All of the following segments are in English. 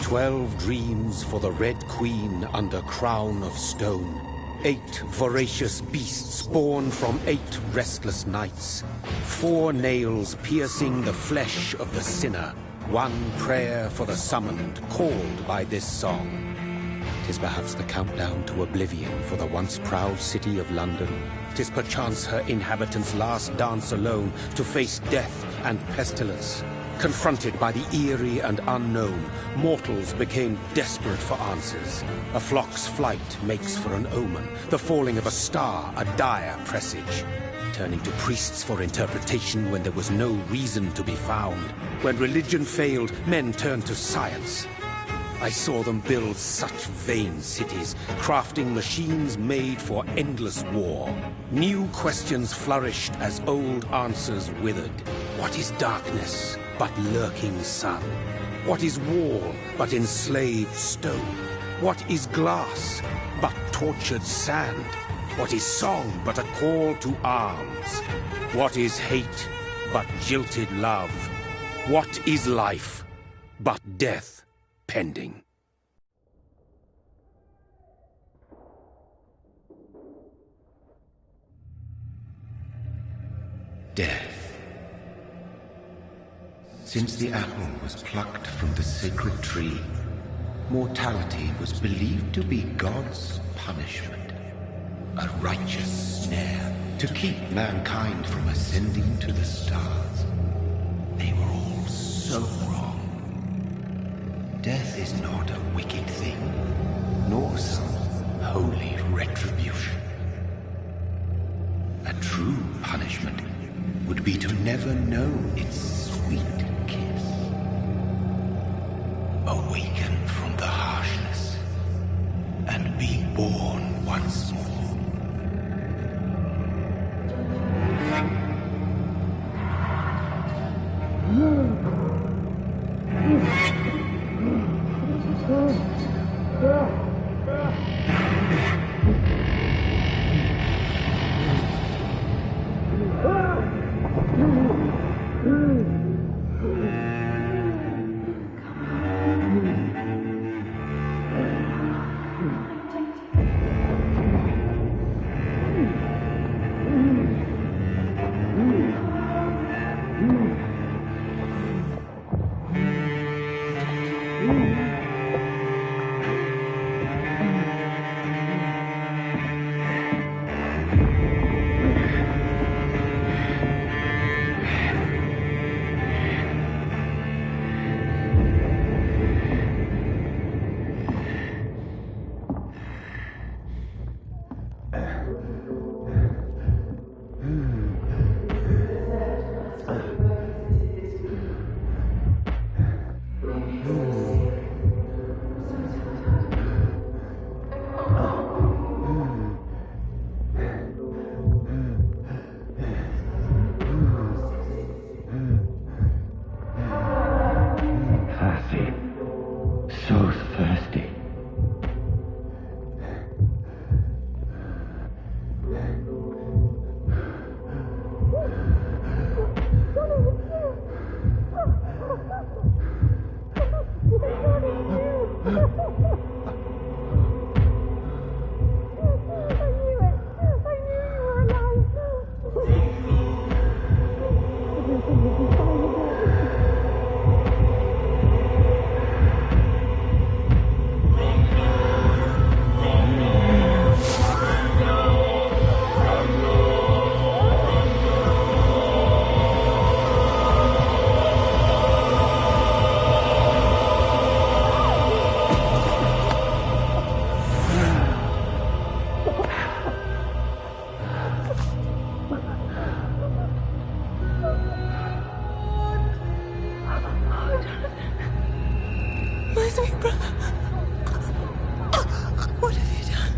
12 dreams for the Red Queen under crown of stone. 8 voracious beasts born from 8 restless nights. 4 nails piercing the flesh of the sinner. 1 prayer for the summoned, called by this song. 'Tis perhaps the countdown to oblivion for the once proud city of London. 'Tis perchance her inhabitants' last dance alone to face death and pestilence. Confronted by the eerie and unknown, mortals became desperate for answers. A flock's flight makes for an omen, the falling of a star a dire presage. Turning to priests for interpretation when there was no reason to be found. When religion failed, men turned to science. I saw them build such vain cities, crafting machines made for endless war. New questions flourished as old answers withered. What is darkness but lurking sun? What is wall but enslaved stone? What is glass but tortured sand? What is song but a call to arms? What is hate but jilted love? What is life but death pending? Death. Since the apple was plucked from the sacred tree, mortality was believed to be God's punishment, a righteous snare to keep mankind from ascending to the stars. They were all so wrong. Death is not a wicked thing, nor some holy retribution. A true punishment would be to never know its sweet kiss. Awaken from the harshness and be born once more.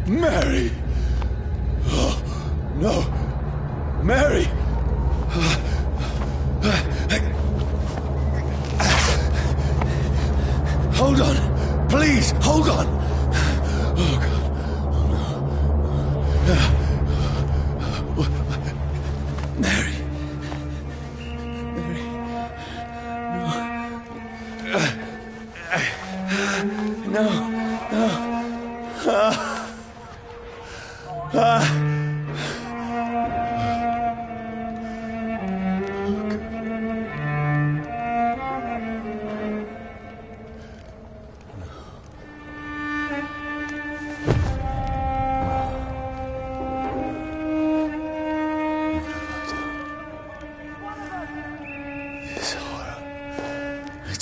Mary! Oh, no! Mary! Hold on! Please, hold on! Oh, God. Oh, no. Mary. Mary. No.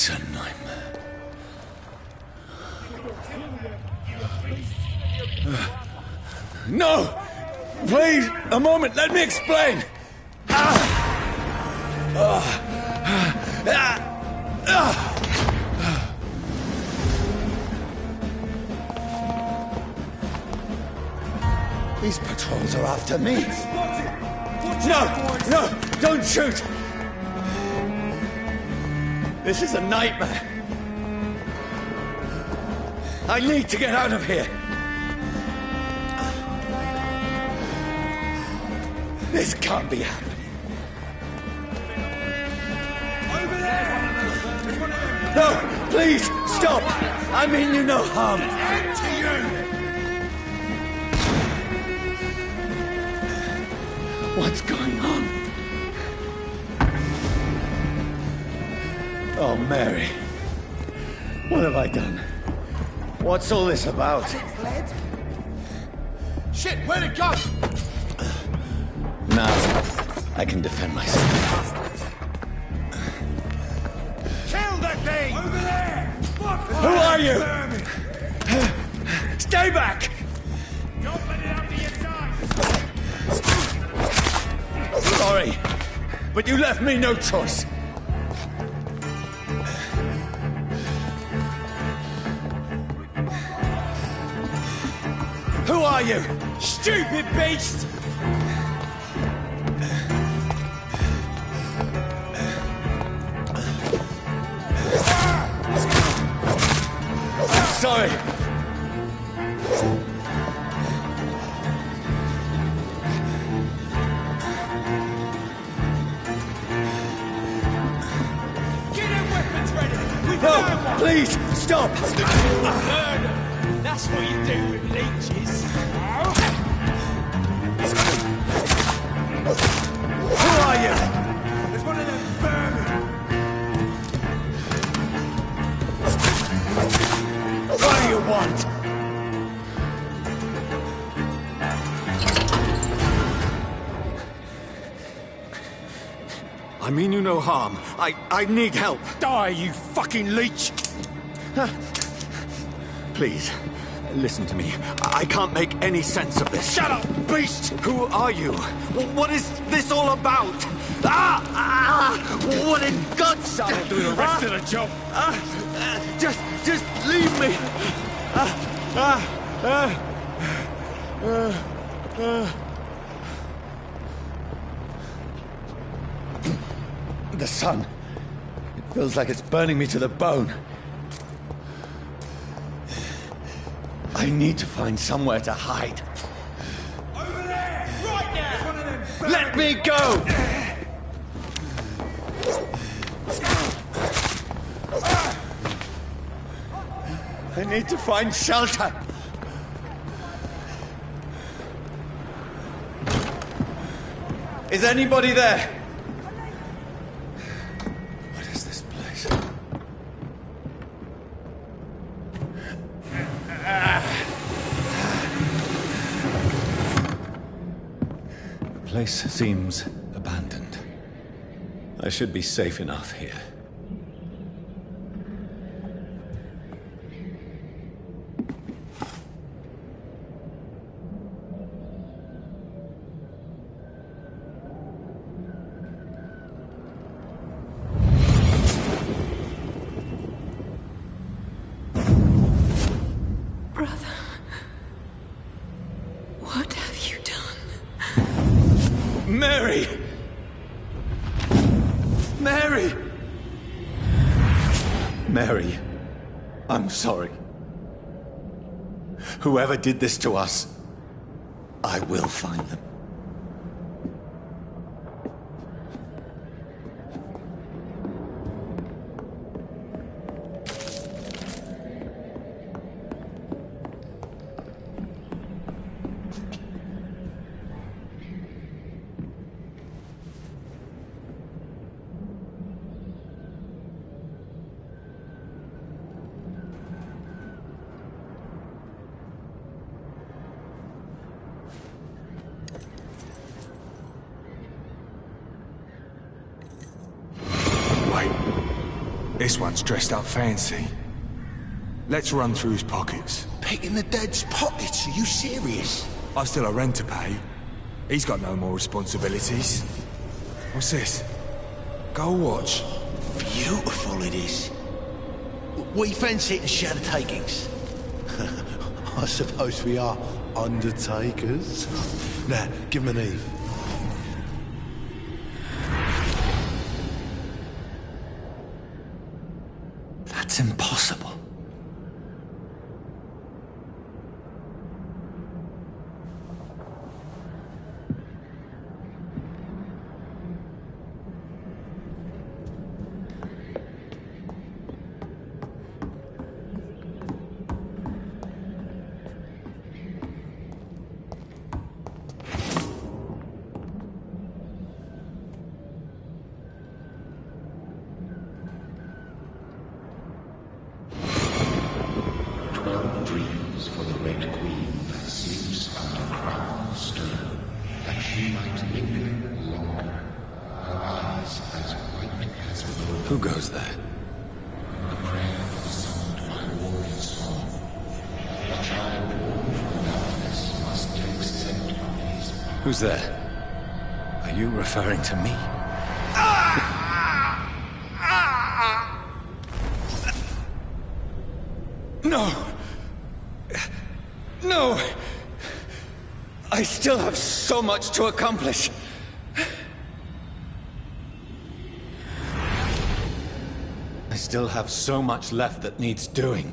It's a nightmare. No! Please, a moment, let me explain! These patrols are after me. No, don't shoot! This is a nightmare. I need to get out of here. This can't be happening. Over there! No, please, stop! I mean you no harm. To you! What's going on? Oh, Mary. What have I done? What's all this about? Shit, where'd it go? Now, I can defend myself. Kill that thing! Over there! Who are you? Stay back! Don't let it out to your side! Sorry, but you left me no choice. Who are you? Stupid beast! Sorry. Get your weapons ready! We No, found one! please, stop! Murder! That's what you do with leeches. Who are you? There's one of them vermin! What do you want? I mean you no harm. I need help. Die, you fucking leech! Please, listen to me. I can't make any sense of this. Shut up, beast! Who are you? What is this all about? What in God's name? I'll do the rest of the job. Just leave me. The sun. It feels like it's burning me to the bone. I need to find somewhere to hide. Over there! Right now! There's one of them vermin! Let me go! I need to find shelter. Is anybody there? What is this place? The place seems abandoned. I should be safe enough here. Brother, what have you done? Mary! Mary! Mary, I'm sorry. Whoever did this to us, I will find them. This one's dressed up fancy. Let's run through his pockets. Picking the dead's pockets? Are you serious? I've still a rent to pay. He's got no more responsibilities. What's this? Gold watch. Beautiful it is. We fancy it and share the takings. I suppose we are undertakers. Now, give him an Eve. That's impossible. Dreams for the Red Queen that sleeps under crown of stone, that she might linger longer, her eyes as white as gold. Who goes there? The prayer of the summoned by warrior song. The child born from darkness must take scent from his path. Who's there? Are you referring to me? No! No! I still have so much to accomplish. I still have so much left that needs doing.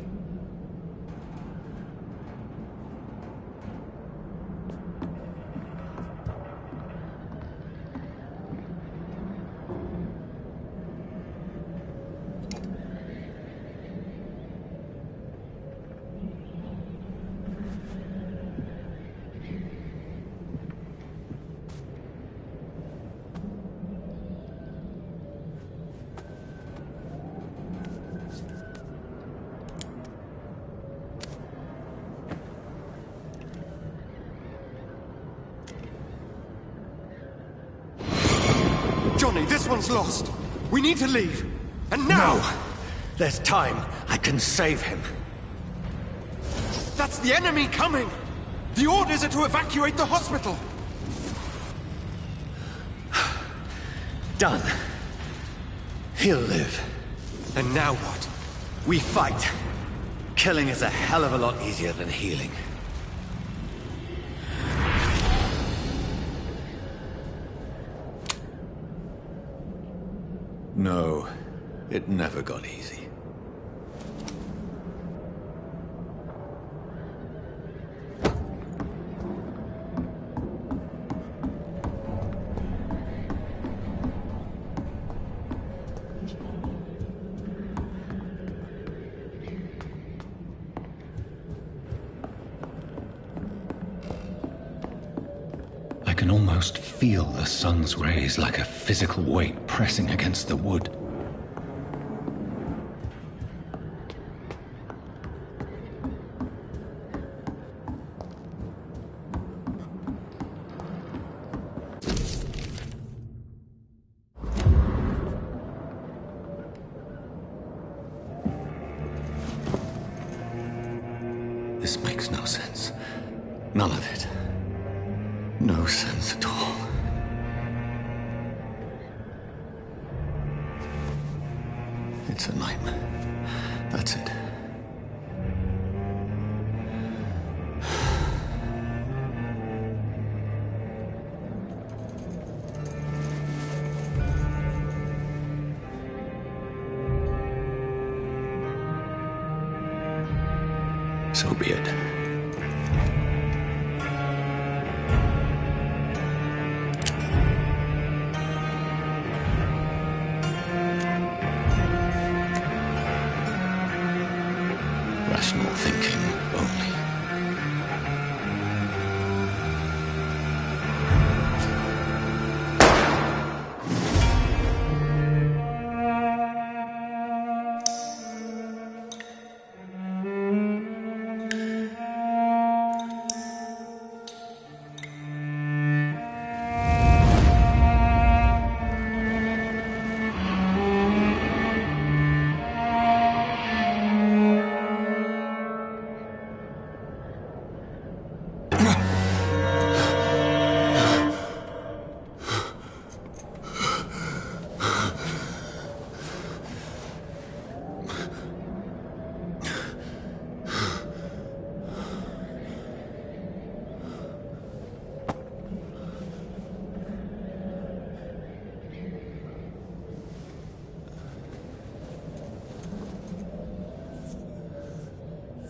Johnny, this one's lost. We need to leave. And now! No! There's time. I can save him. That's the enemy coming! The orders are to evacuate the hospital! Done. He'll live. And now what? We fight. Killing is a hell of a lot easier than healing. No, it never got easy. I can almost feel the sun's rays like a physical weight pressing against the wood. This makes no sense. None of it. No sense at all. It's a nightmare. That's it. So be it. Rational thinking only.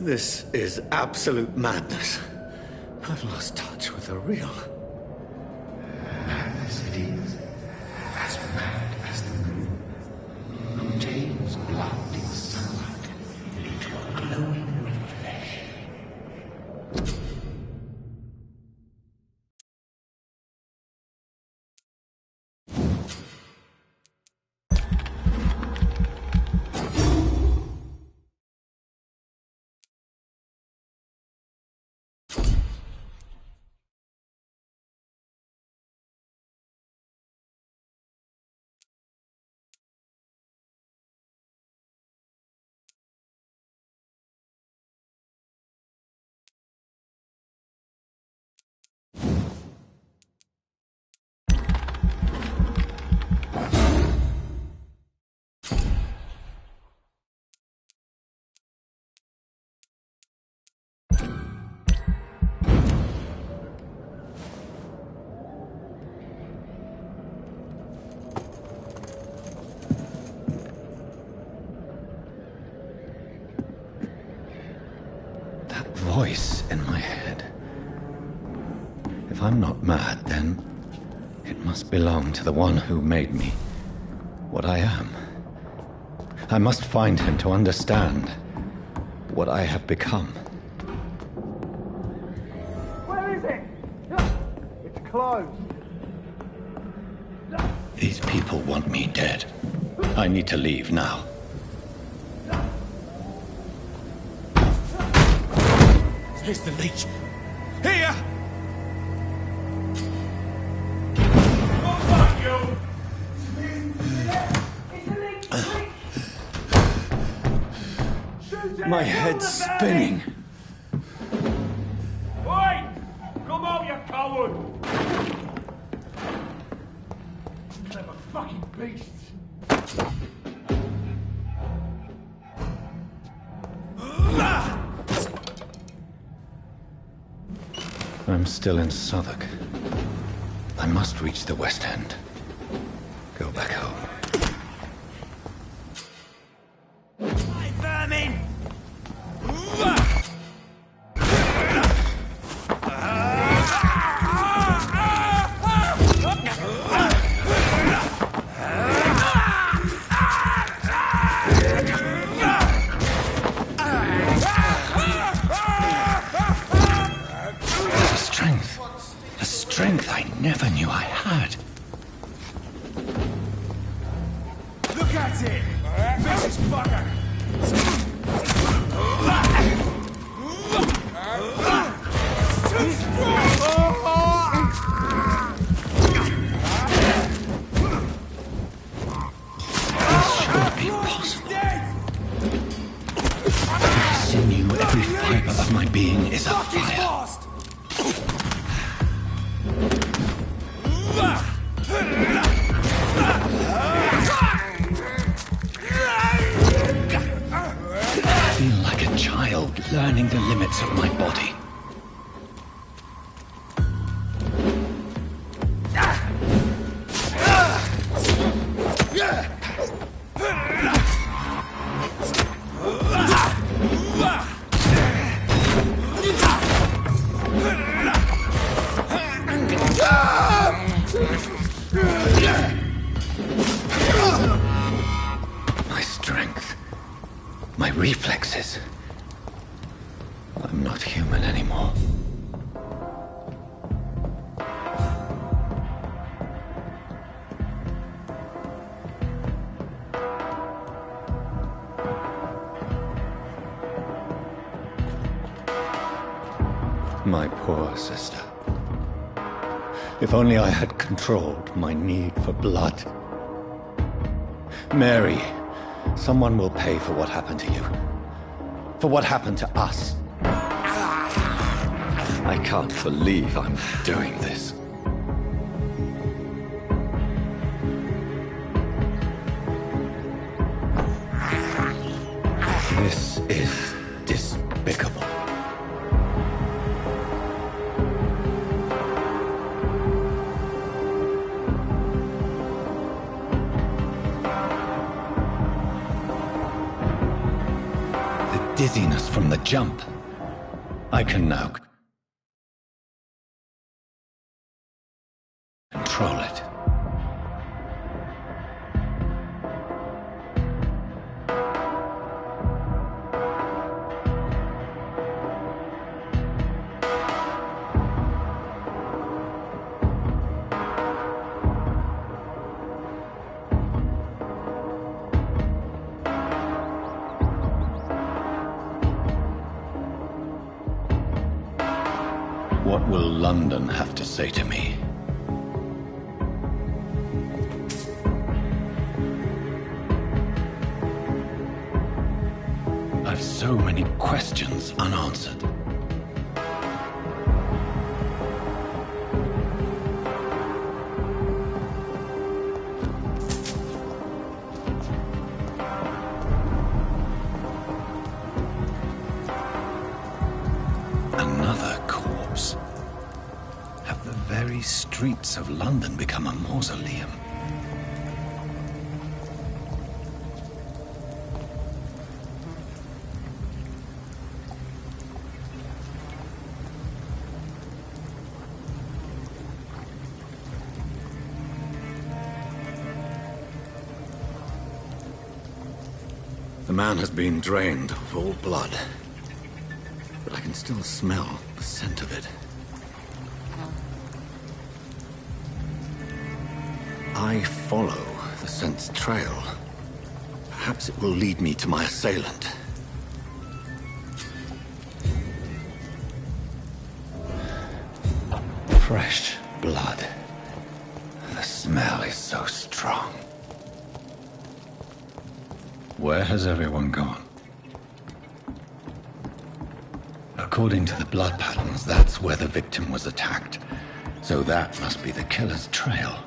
This is absolute madness. I've lost touch with the real. Madness it is. As mad as the moon. Contains blood in sunlight into a glowing flesh. Voice in my head. If I'm not mad, then it must belong to the one who made me what I am. I must find him to understand what I have become. Where is it? It's closed. These people want me dead. I need to leave now. Here's the leech. Here! My head's spinning. Oi! Come out, you coward! Clever fucking beasts. I'm still in Southwark. I must reach the West End. Go back home. Hey, vermin! A strength I never knew I had. Look at it! Vicious bugger! This shouldn't be possible. Every sinew, every fiber of my being is afire. I feel like a child learning the limits of my body. My strength, my reflexes. I'm not human anymore. My poor sister. If only I had controlled my need for blood. Mary, someone will pay for what happened to you. For what happened to us. I can't believe I'm doing this. This is despicable. The dizziness from the jump. I can now control it. What will London have to say to me? I've so many questions unanswered. Another corpse. Have the very streets of London become a mausoleum? The man has been drained of all blood, but I can still smell the scent of it. I follow the scent's trail. Perhaps it will lead me to my assailant. Fresh blood. The smell is so strong. Where has everyone gone? According to the blood patterns, that's where the victim was attacked. So that must be the killer's trail.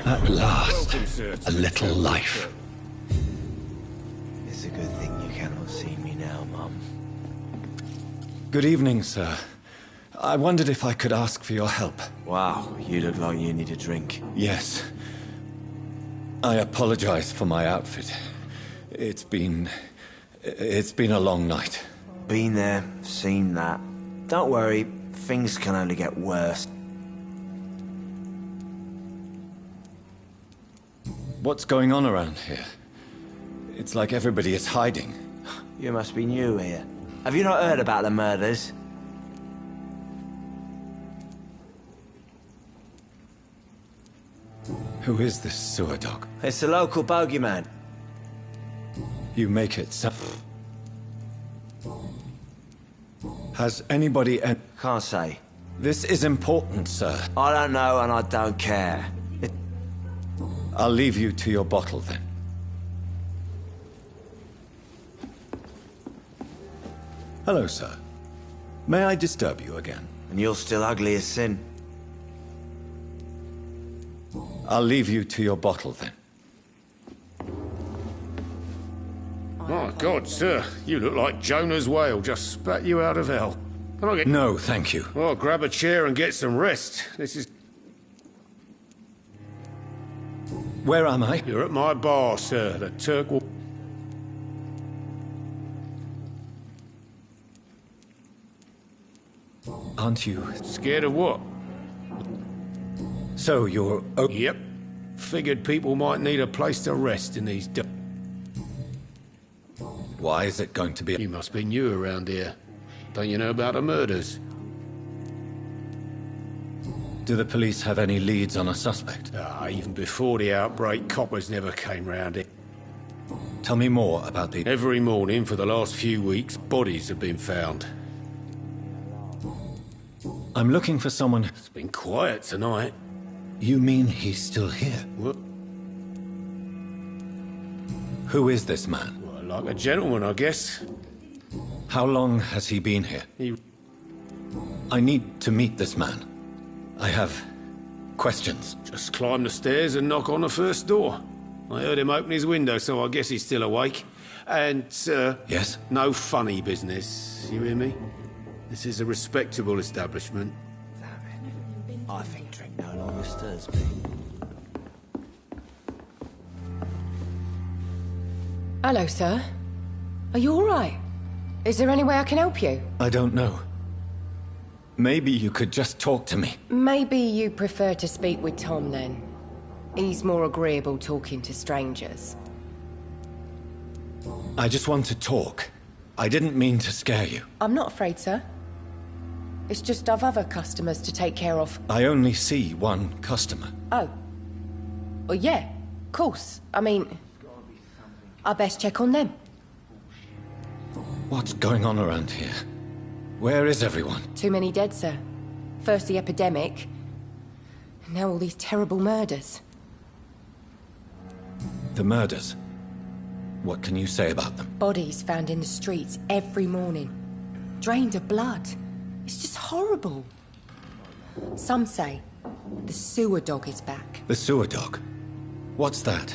At last, a little life. It's a good thing you cannot see me now, Mum. Good evening, sir. I wondered if I could ask for your help. Wow, you look like you need a drink. Yes. I apologize for my outfit. It's been a long night. Been there, seen that. Don't worry, things can only get worse. What's going on around here? It's like everybody is hiding. You must be new here. Have you not heard about the murders? Who is this sewer dog? It's the local bogeyman. You make it sound... Has anybody... Can't say. This is important, sir. I don't know and I don't care. I'll leave you to your bottle, then. Hello, sir. May I disturb you again? And you're still ugly as sin. I'll leave you to your bottle, then. My God, sir, you look like Jonah's whale just spat you out of hell. Can I get... No, thank you. Well, grab a chair and get some rest. This is... Where am I? You're at my bar, sir. The Turk will... Aren't you... Scared of what? So you're... Yep. Figured people might need a place to rest in these... Why is it going to be... You must be new around here. Don't you know about the murders? Do the police have any leads on a suspect? Even before the outbreak, coppers never came round it. Tell me more about the... Every morning for the last few weeks, bodies have been found. I'm looking for someone... It's been quiet tonight. You mean he's still here? What? Who is this man? Well, like a gentleman, I guess. How long has he been here? I need to meet this man. I have questions. Just climb the stairs and knock on the first door. I heard him open his window, so I guess he's still awake. And, Yes? no funny business, you hear me? This is a respectable establishment. Damn it. I think drink no longer stirs me. Hello, sir. Are you all right? Is there any way I can help you? I don't know. Maybe you could just talk to me. Maybe you prefer to speak with Tom, then. He's more agreeable talking to strangers. I just want to talk. I didn't mean to scare you. I'm not afraid, sir. It's just I've other customers to take care of. I only see one customer. Oh. Well, yeah, of course. I mean, I best check on them. What's going on around here? Where is everyone? Too many dead, sir. First the epidemic, and now all these terrible murders. The murders? What can you say about them? Bodies found in the streets every morning. Drained of blood. It's just horrible. Some say the sewer dog is back. The sewer dog? What's that?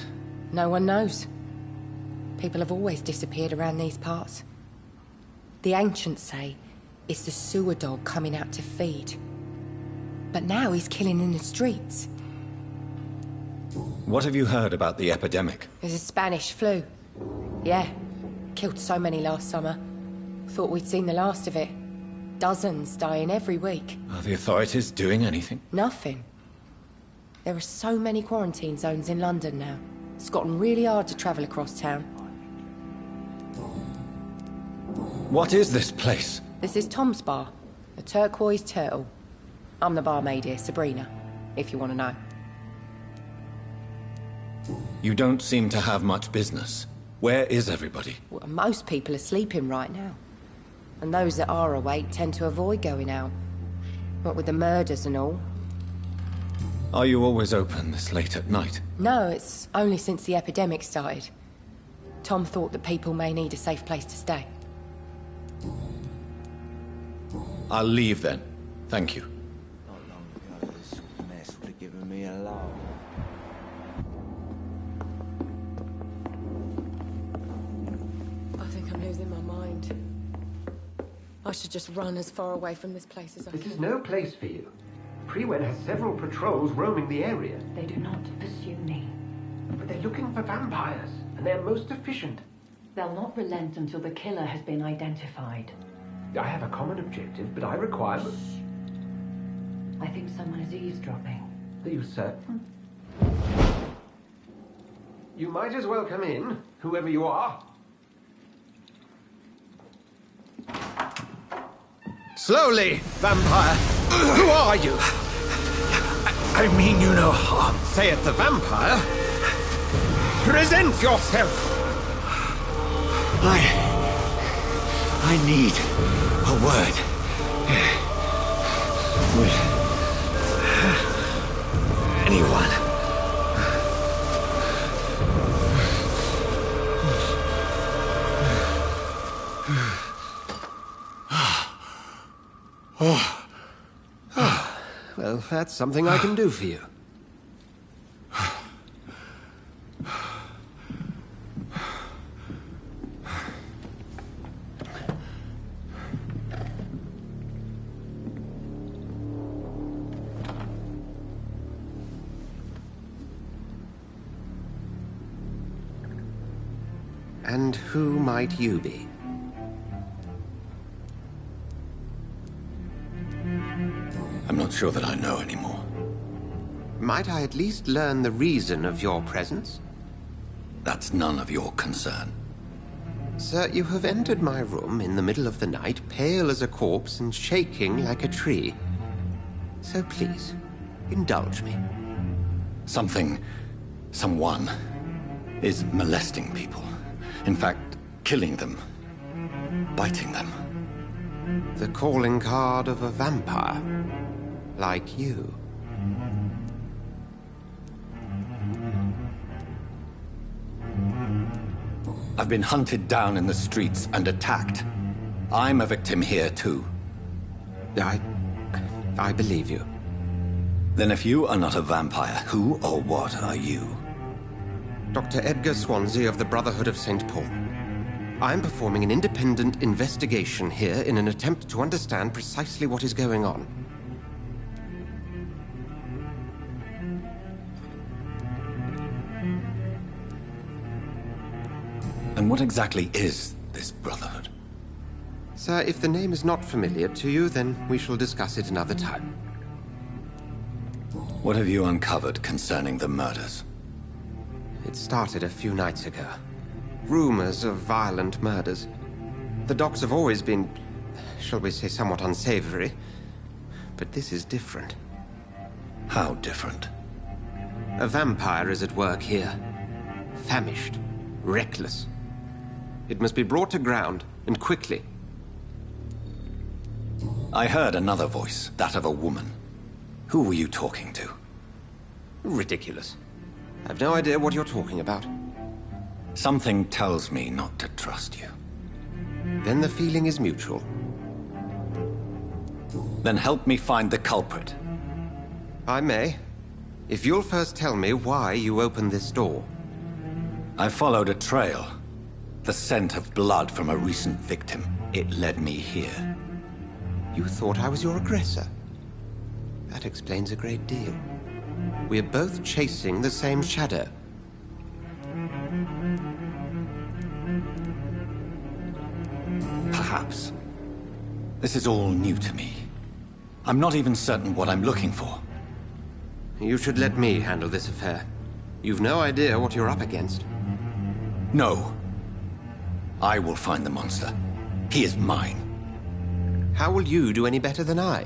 No one knows. People have always disappeared around these parts. The ancients say it's the sewer dog coming out to feed. But now he's killing in the streets. What have you heard about the epidemic? There's a Spanish flu. Yeah. Killed so many last summer. Thought we'd seen the last of it. Dozens dying every week. Are the authorities doing anything? Nothing. There are so many quarantine zones in London now. It's gotten really hard to travel across town. What is this place? This is Tom's bar, the Turquoise Turtle. I'm the barmaid here, Sabrina, if you want to know. You don't seem to have much business. Where is everybody? Well, most people are sleeping right now. And those that are awake tend to avoid going out. What with the murders and all. Are you always open this late at night? No, it's only since the epidemic started. Tom thought that people may need a safe place to stay. I'll leave then. Thank you. Not long ago, this mess would have given me a laugh. I think I'm losing my mind. I should just run as far away from this place as I can. This is no place for you. Prewen has several patrols roaming the area. They do not pursue me. But they're looking for vampires, and they're most efficient. They'll not relent until the killer has been identified. I have a common objective, but I require... I think someone is eavesdropping. Are you certain? You might as well come in, whoever you are. Slowly, vampire! Who are you? I mean you no harm. Saith the vampire. Present yourself! I need a word. With anyone. Well, that's something I can do for you. And who might you be? I'm not sure that I know anymore. Might I at least learn the reason of your presence? That's none of your concern. Sir, you have entered my room in the middle of the night, pale as a corpse and shaking like a tree. So please, indulge me. Someone is molesting people. In fact, killing them. Biting them. The calling card of a vampire. Like you. I've been hunted down in the streets and attacked. I'm a victim here, too. I believe you. Then if you are not a vampire, who or what are you? Dr. Edgar Swansea of the Brotherhood of St. Paul. I'm performing an independent investigation here in an attempt to understand precisely what is going on. And what exactly is this Brotherhood? Sir, if the name is not familiar to you, then we shall discuss it another time. What have you uncovered concerning the murders? It started a few nights ago. Rumors of violent murders. The docks have always been, shall we say, somewhat unsavory. But this is different. How different? A vampire is at work here. Famished. Reckless. It must be brought to ground, and quickly. I heard another voice, that of a woman. Who were you talking to? Ridiculous. I've no idea what you're talking about. Something tells me not to trust you. Then the feeling is mutual. Then help me find the culprit. I may. If you'll first tell me why you opened this door. I followed a trail. The scent of blood from a recent victim. It led me here. You thought I was your aggressor? That explains a great deal. We're both chasing the same shadow. Perhaps. This is all new to me. I'm not even certain what I'm looking for. You should let me handle this affair. You've no idea what you're up against. No. I will find the monster. He is mine. How will you do any better than I?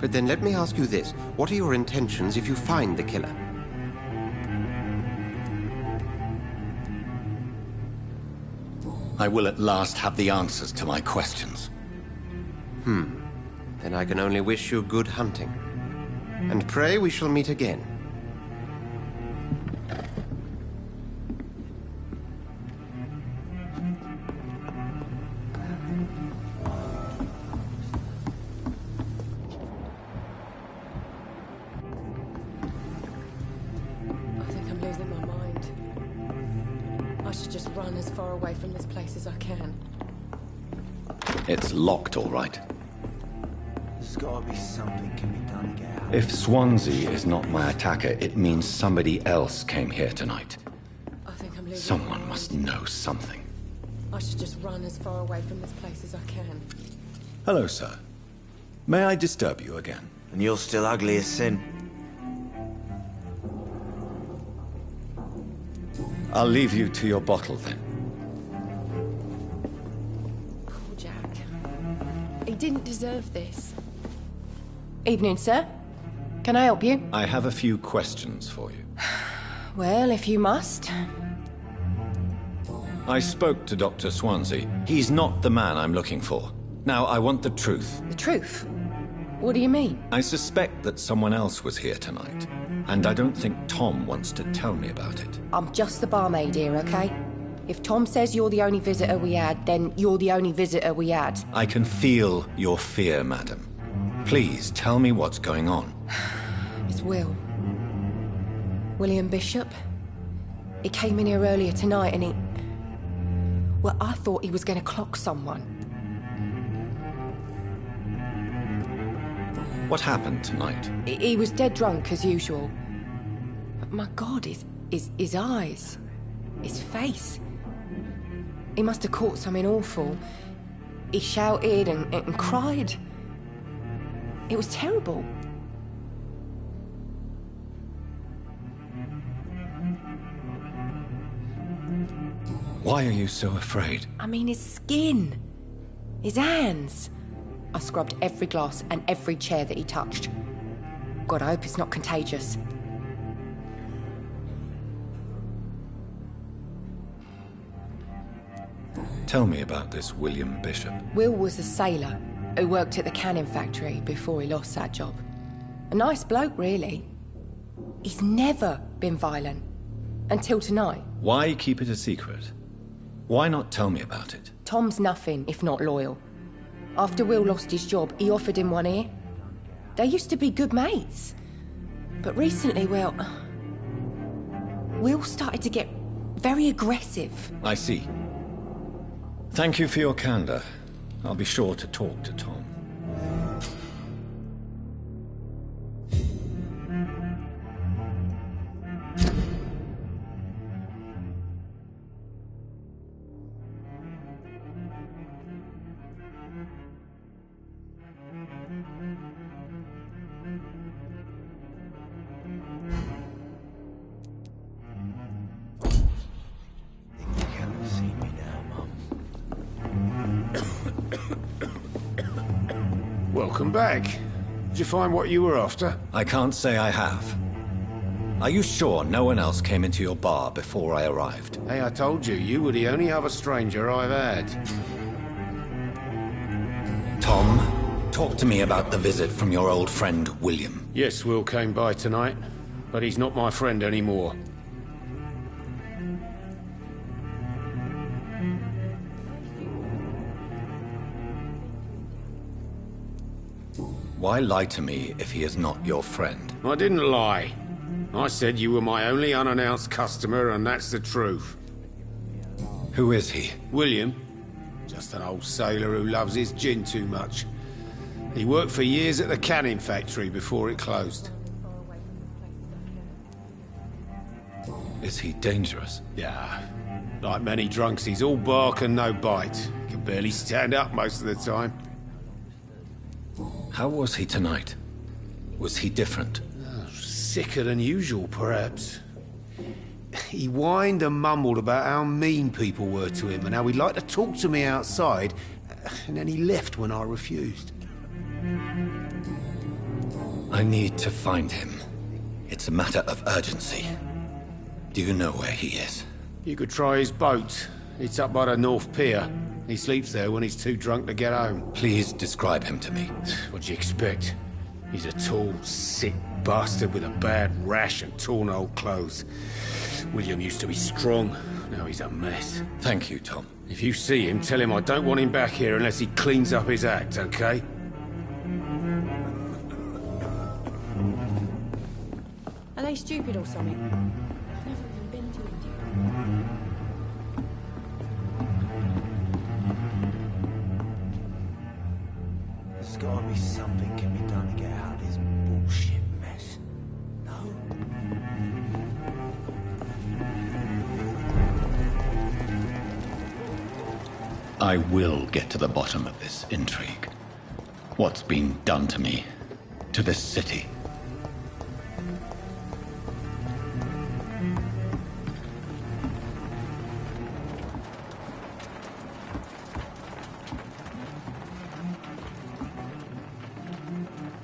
But then let me ask you this. What are your intentions if you find the killer? I will at last have the answers to my questions. Then I can only wish you good hunting. And pray we shall meet again. I think I'm losing my mind. I should just run as far away from this place as I can. It's locked, all right. There's gotta be something can be done to get out. If Swansea is not my attacker, it means somebody else came here tonight. I think I'm losing Someone my must mind. know something. I should just run as far away from this place as I can. Hello, sir. May I disturb you again? And you're still ugly as sin. I'll leave you to your bottle, then. Poor Jack. He didn't deserve this. Evening, sir. Can I help you? I have a few questions for you. Well, if you must. I spoke to Dr. Swansea. He's not the man I'm looking for. Now, I want the truth. The truth? What do you mean? I suspect that someone else was here tonight, and I don't think Tom wants to tell me about it. I'm just the barmaid here, okay? If Tom says you're the only visitor we had, then you're the only visitor we had. I can feel your fear, madam. Please, tell me what's going on. It's Will. William Bishop. He came in here earlier tonight and he... Well, I thought he was going to clock someone. What happened tonight? He was dead drunk, as usual. But my God, his eyes. His face. He must have caught something awful. He shouted and cried. It was terrible. Why are you so afraid? I mean, his skin. His hands. I scrubbed every glass and every chair that he touched. God, I hope it's not contagious. Tell me about this William Bishop. Will was a sailor who worked at the canning factory before he lost that job. A nice bloke, really. He's never been violent. Until tonight. Why keep it a secret? Why not tell me about it? Tom's nothing if not loyal. After Will lost his job, he offered him one ear. They used to be good mates. But recently, well... Will started to get very aggressive. I see. Thank you for your candor. I'll be sure to talk to Tom. Welcome back. Did you find what you were after? I can't say I have. Are you sure no one else came into your bar before I arrived? Hey, I told you, you were the only other stranger I've had. Tom, talk to me about the visit from your old friend, William. Yes, Will came by tonight, but he's not my friend anymore. Why lie to me if he is not your friend? I didn't lie. I said you were my only unannounced customer, and that's the truth. Who is he? William. Just an old sailor who loves his gin too much. He worked for years at the canning factory before it closed. Is he dangerous? Yeah. Like many drunks, he's all bark and no bite. Can barely stand up most of the time. How was he tonight? Was he different? Sicker than usual, perhaps. He whined and mumbled about how mean people were to him and how he'd like to talk to me outside, and then he left when I refused. I need to find him. It's a matter of urgency. Do you know where he is? You could try his boat. It's up by the North Pier. He sleeps there when he's too drunk to get home. Please describe him to me. What do you expect? He's a tall, sick bastard with a bad rash and torn old clothes. William used to be strong. Now he's a mess. Thank you, Tom. If you see him, tell him I don't want him back here unless he cleans up his act, okay? Are they stupid or something? I've never even been to India. There's gotta be something can be done to get out of this bullshit mess. No? I will get to the bottom of this intrigue. What's been done to me, to this city.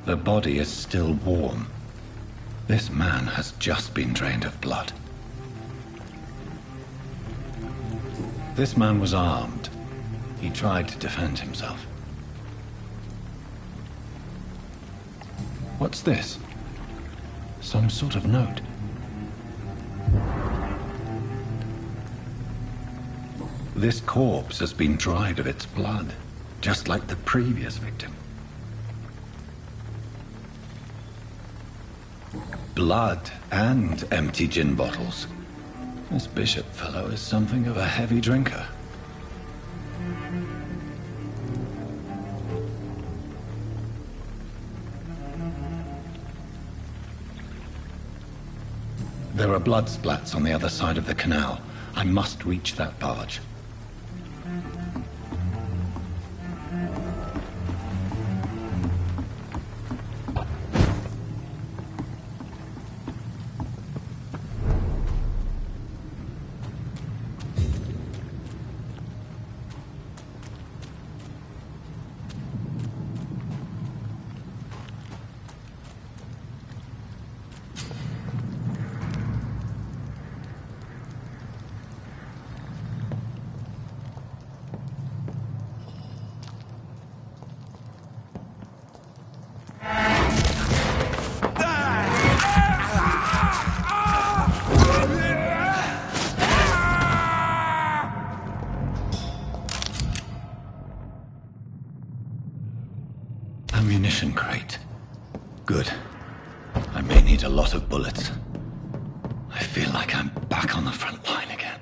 The body is still warm. This man has just been drained of blood. This man was armed. He tried to defend himself. What's this? Some sort of note. This corpse has been dried of its blood, just like the previous victim. Blood and empty gin bottles. This bishop fellow is something of a heavy drinker. There are blood splats on the other side of the canal. I must reach that barge. Ammunition crate. Good. I may need a lot of bullets. I feel like I'm back on the front line again.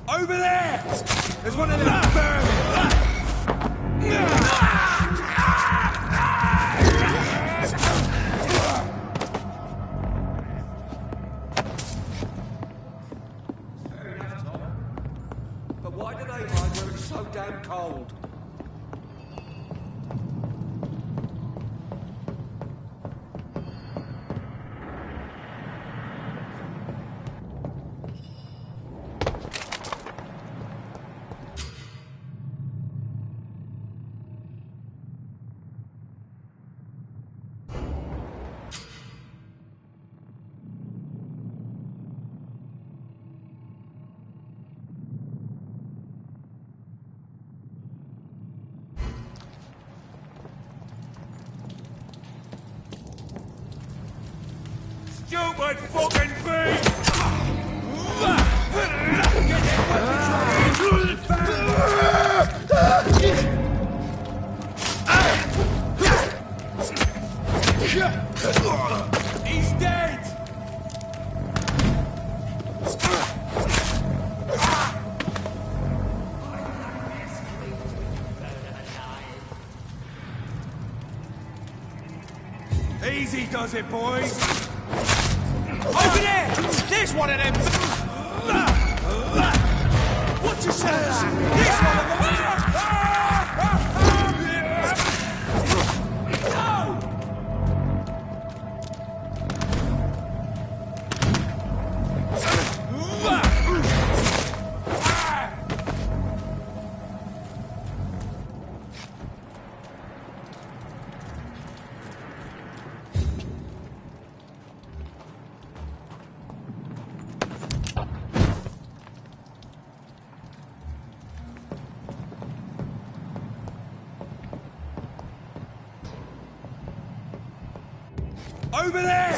Over there! There's one of them birds! But why do they hide where it's so damn cold? Stupid fucking beast! He's dead! Easy does it, boys! Over there! There's one of them! Watch yourselves! There's one of them! Over there!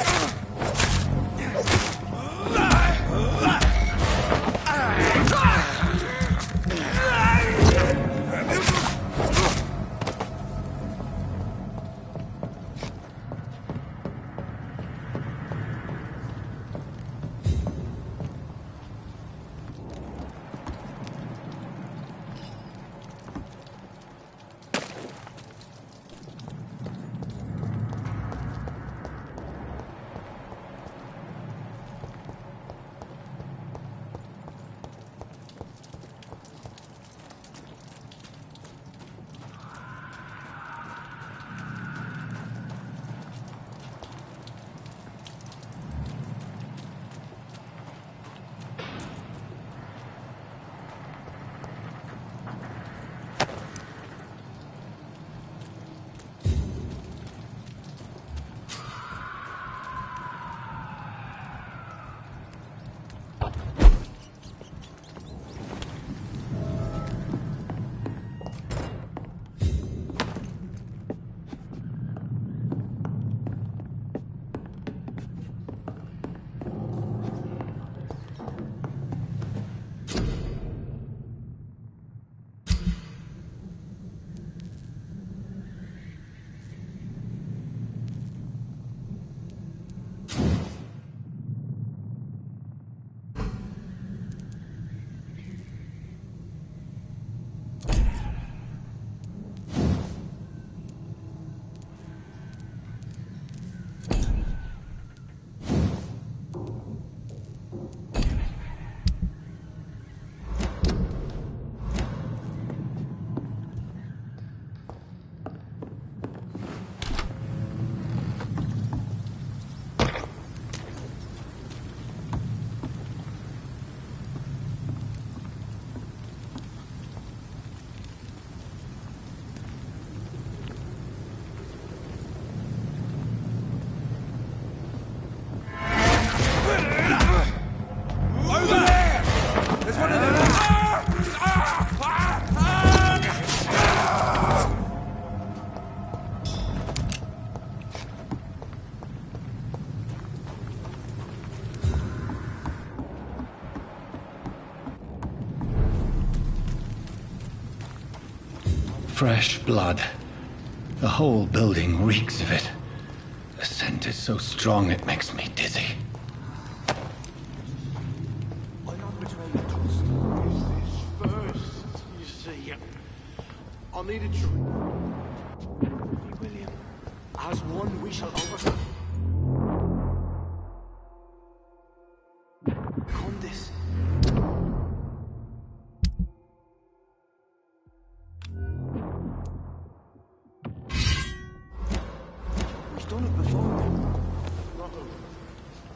fresh blood. The whole building reeks of it. The scent is so strong it makes me dizzy. I'm not betraying trust. Is this first, you see? I'll need a drink. William, as one we shall overcome. Come this. We've done it before.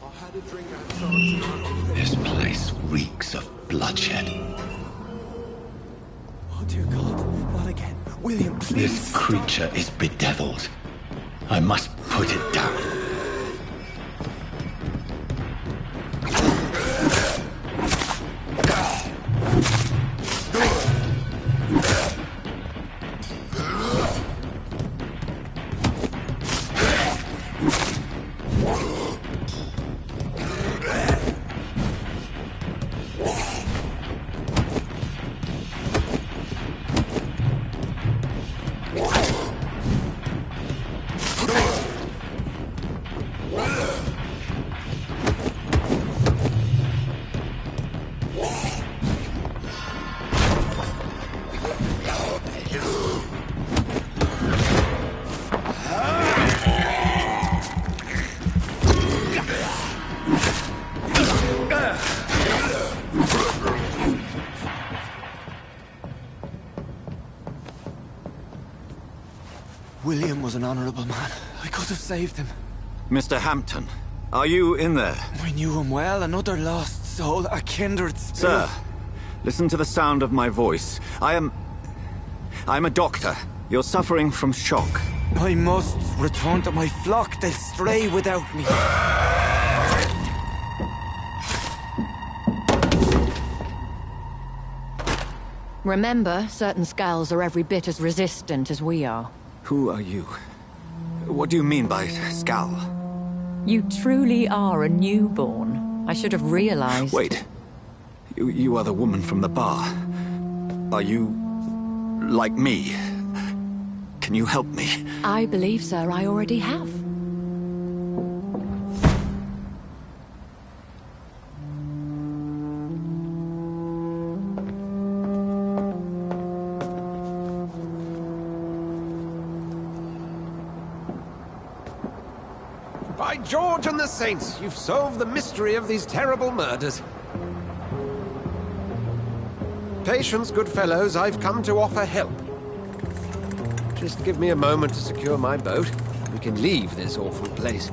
I had a drink outside. This place reeks of bloodshed. Oh, dear God. Not again. William, please. This creature is bedeviled. I must put it down. William was an honorable man. I could have saved him. Mr. Hampton, are you in there? I knew him well, another lost soul, a kindred spirit. Sir, listen to the sound of my voice. I'm a doctor. You're suffering from shock. I must return to my flock. They'll stray without me. Remember, certain skulls are every bit as resistant as we are. Who are you? What do you mean by skull? You truly are a newborn. I should have realized. Wait. You are the woman from the bar. Are you like me? Can you help me? I believe, sir, I already have. By George and the Saints, you've solved the mystery of these terrible murders. Patience, good fellows, I've come to offer help. Just give me a moment to secure my boat. We can leave this awful place.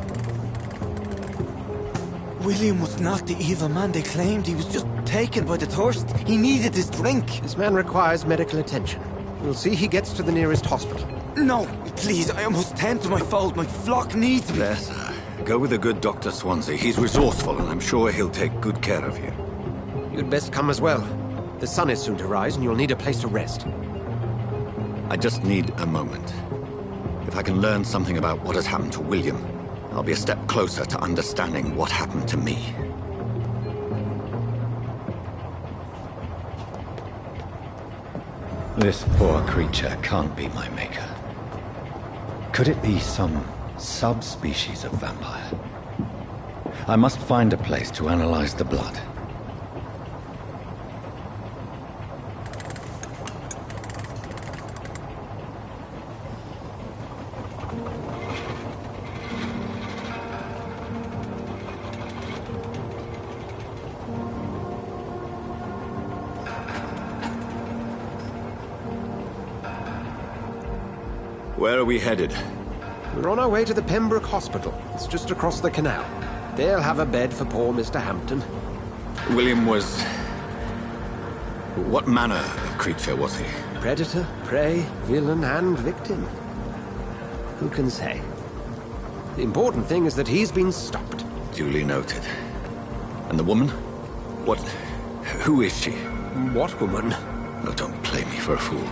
William was not the evil man they claimed. He was just taken by the thirst. He needed his drink. This man requires medical attention. We'll see he gets to the nearest hospital. No, please, I must tend to my fold. My flock needs me. There, sir. Go with the good Dr. Swansea. He's resourceful, and I'm sure he'll take good care of you. You'd best come as well. The sun is soon to rise, and you'll need a place to rest. I just need a moment. If I can learn something about what has happened to William, I'll be a step closer to understanding what happened to me. This poor creature can't be my maker. Could it be some subspecies of vampire? I must find a place to analyze the blood. Where are we headed? We're on our way to the Pembroke Hospital. It's just across the canal. They'll have a bed for poor Mr. Hampton. William was... What manner of creature was he? Predator, prey, villain, and victim. Who can say? The important thing is that he's been stopped. Duly noted. And the woman? What... Who is she? What woman? Oh, don't play me for a fool.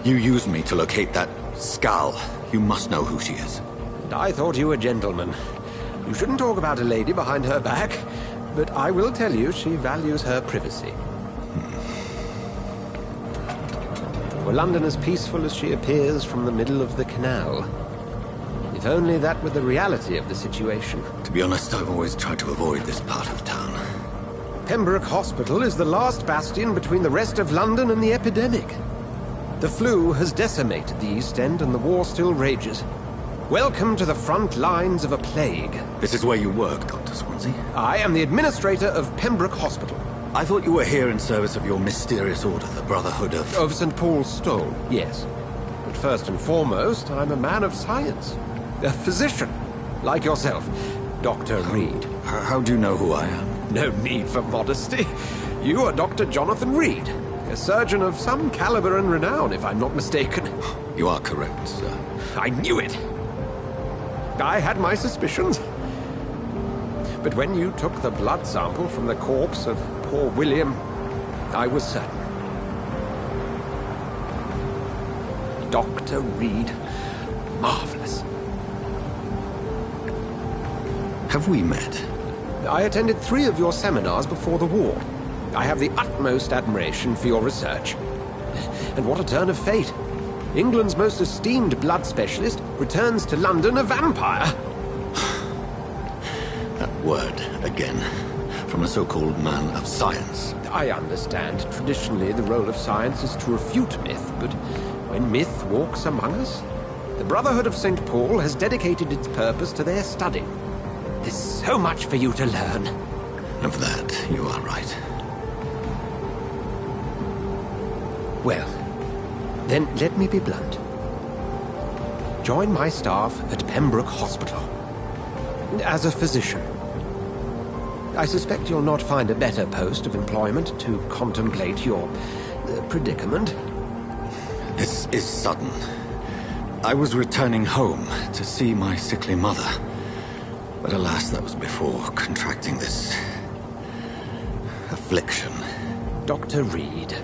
You used me to locate that skull. You must know who she is. And I thought you a gentleman. You shouldn't talk about a lady behind her back, but I will tell you she values her privacy. were London as peaceful as she appears from the middle of the canal. If only that were the reality of the situation. To be honest, I've always tried to avoid this part of town. Pembroke Hospital is the last bastion between the rest of London and the epidemic. The flu has decimated the East End and the war still rages. Welcome to the front lines of a plague. This is where you work, Dr. Swansea? I am the administrator of Pembroke Hospital. I thought you were here in service of your mysterious order, the Brotherhood of... Of St. Paul's Stole, yes. But first and foremost, I'm a man of science. A physician, like yourself, Dr. Reed. How do you know who I am? No need for modesty. You are Dr. Jonathan Reed, a surgeon of some caliber and renown, if I'm not mistaken. You are correct, sir. I knew it. I had my suspicions. But when you took the blood sample from the corpse of poor William, I was certain. Dr. Reed. Marvelous. Have we met? I attended 3 of your seminars before the war. I have the utmost admiration for your research. And what a turn of fate. England's most esteemed blood specialist returns to London a vampire. That word, again, from a so-called man of science. I understand. Traditionally, the role of science is to refute myth, but when myth walks among us, the Brotherhood of St. Paul has dedicated its purpose to their study. There's so much for you to learn. Of that, you are right. Well, then let me be blunt. Join my staff at Pembroke Hospital. As a physician. I suspect you'll not find a better post of employment to contemplate your predicament. This is sudden. I was returning home to see my sickly mother. But alas, that was before contracting this affliction. Dr. Reed,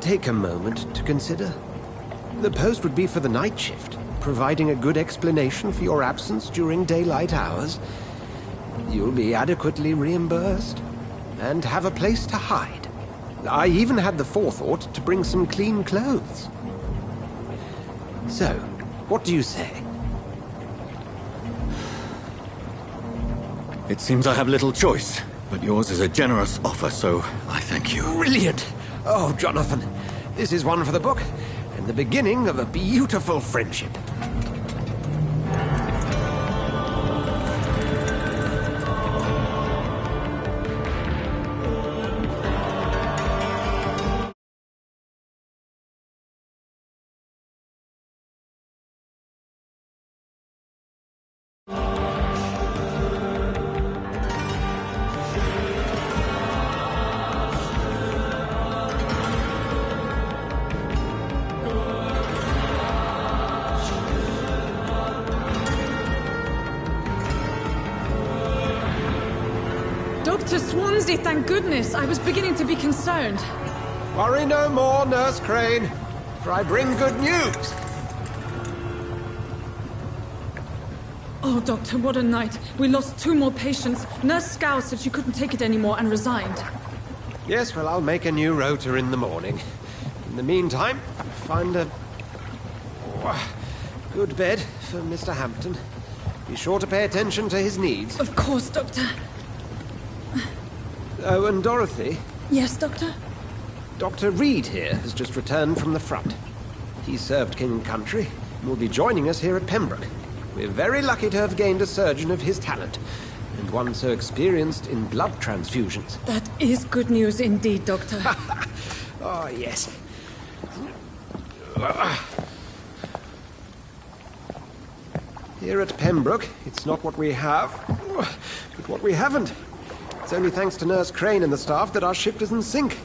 take a moment to consider. The post would be for the night shift, providing a good explanation for your absence during daylight hours. You'll be adequately reimbursed, and have a place to hide. I even had the forethought to bring some clean clothes. So, what do you say? It seems I have little choice, but yours is a generous offer, so I thank you. Brilliant! Oh, Jonathan, this is one for the book, and the beginning of a beautiful friendship. Dr. Swansea, thank goodness. I was beginning to be concerned. Worry no more, Nurse Crane, for I bring good news. Oh, Doctor, what a night. We lost 2 more patients. Nurse Scow said she couldn't take it anymore and resigned. Yes, well, I'll make a new rota in the morning. In the meantime, find a good bed for Mr. Hampton. Be sure to pay attention to his needs. Of course, Doctor. Oh, and Dorothy? Yes, Doctor? Dr. Reed here has just returned from the front. He served King and Country and will be joining us here at Pembroke. We're very lucky to have gained a surgeon of his talent, and one so experienced in blood transfusions. That is good news indeed, Doctor. Oh, yes. Here at Pembroke, it's not what we have, but what we haven't. It's only thanks to Nurse Crane and the staff that our ship doesn't sink.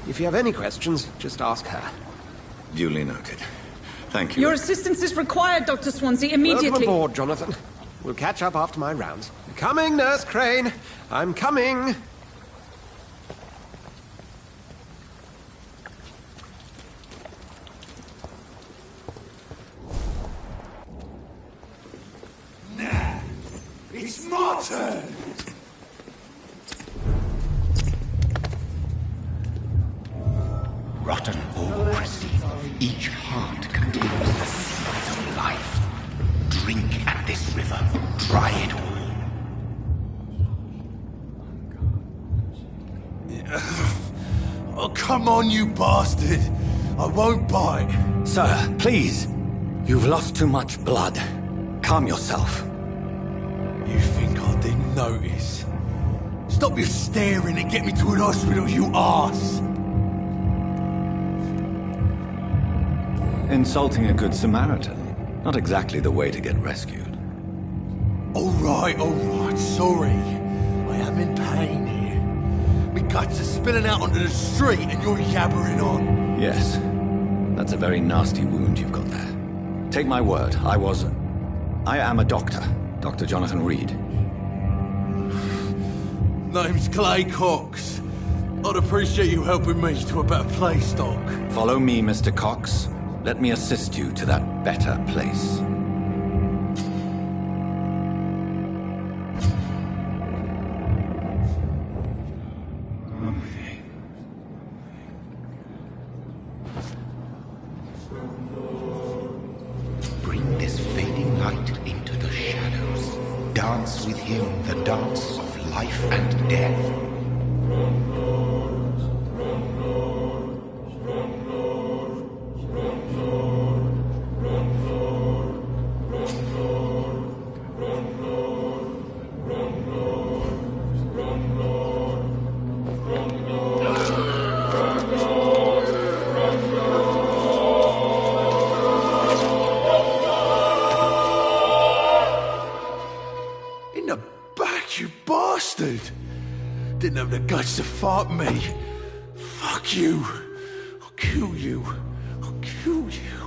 If you have any questions, just ask her. Duly noted. Thank you. Your assistance is required, Dr. Swansea, immediately. Welcome aboard, Jonathan. We'll catch up after my rounds. Coming, Nurse Crane. I'm coming. Nah, it's my turn. Rotten all, Christine. Oh, come on, you bastard! I won't bite. Sir, please. You've lost too much blood. Calm yourself. You think I didn't notice? Stop your staring and get me to an hospital, you arse! Insulting a good Samaritan. Not exactly the way to get rescued. Alright, sorry. I am in pain here. Me guts are spilling out onto the street and you're yabbering on. Yes. That's a very nasty wound you've got there. Take my word, I am a doctor. Dr. Jonathan Reed. Name's Clay Cox. I'd appreciate you helping me to a better place, Doc. Follow me, Mr. Cox. Let me assist you to that better place. Bring this fading light into the shadows. Dance with him the dance of life and death. Didn't have the guts to fight me. Fuck you. I'll kill you. I'll kill you.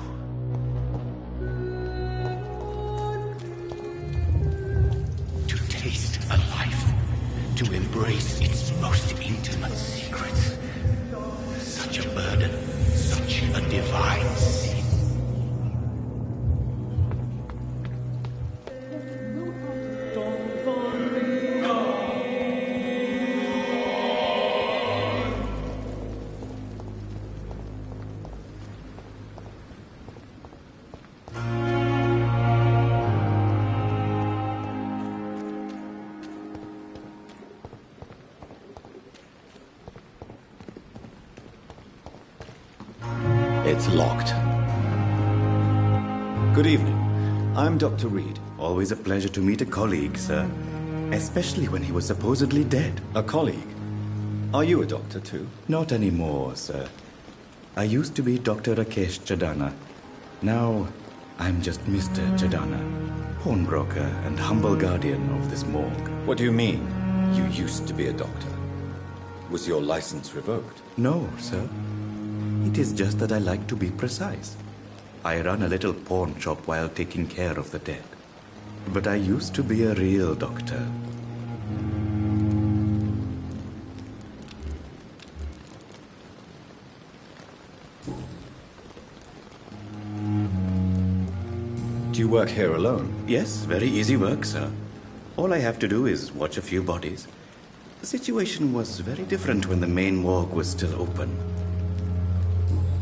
To taste a life, to embrace its most intimate secrets. Such a burden, such a divine sin. It's locked. Good evening. I'm Dr. Reed. Always a pleasure to meet a colleague, sir. Especially when he was supposedly dead. A colleague? Are you a doctor too? Not anymore, sir. I used to be Dr. Rakesh Chadana. Now, I'm just Mr. Chadana, pawnbroker and humble guardian of this morgue. What do you mean, you used to be a doctor? Was your license revoked? No, sir. It is just that I like to be precise. I run a little pawn shop while taking care of the dead. But I used to be a real doctor. Do you work here alone? Yes, very easy work, sir. All I have to do is watch a few bodies. The situation was very different when the main morgue was still open.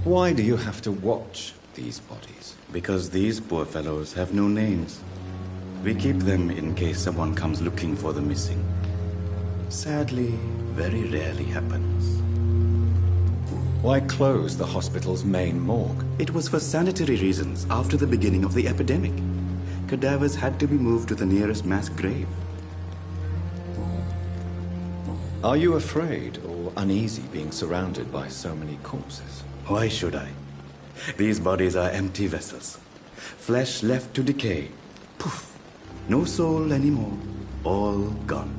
Why do you have to watch these bodies? Because these poor fellows have no names. We keep them in case someone comes looking for the missing. Sadly, very rarely happens. Why close the hospital's main morgue? It was for sanitary reasons after the beginning of the epidemic. Cadavers had to be moved to the nearest mass grave. Are you afraid or uneasy being surrounded by so many corpses? Why should I? These bodies are empty vessels. Flesh left to decay. Poof. No soul anymore. All gone.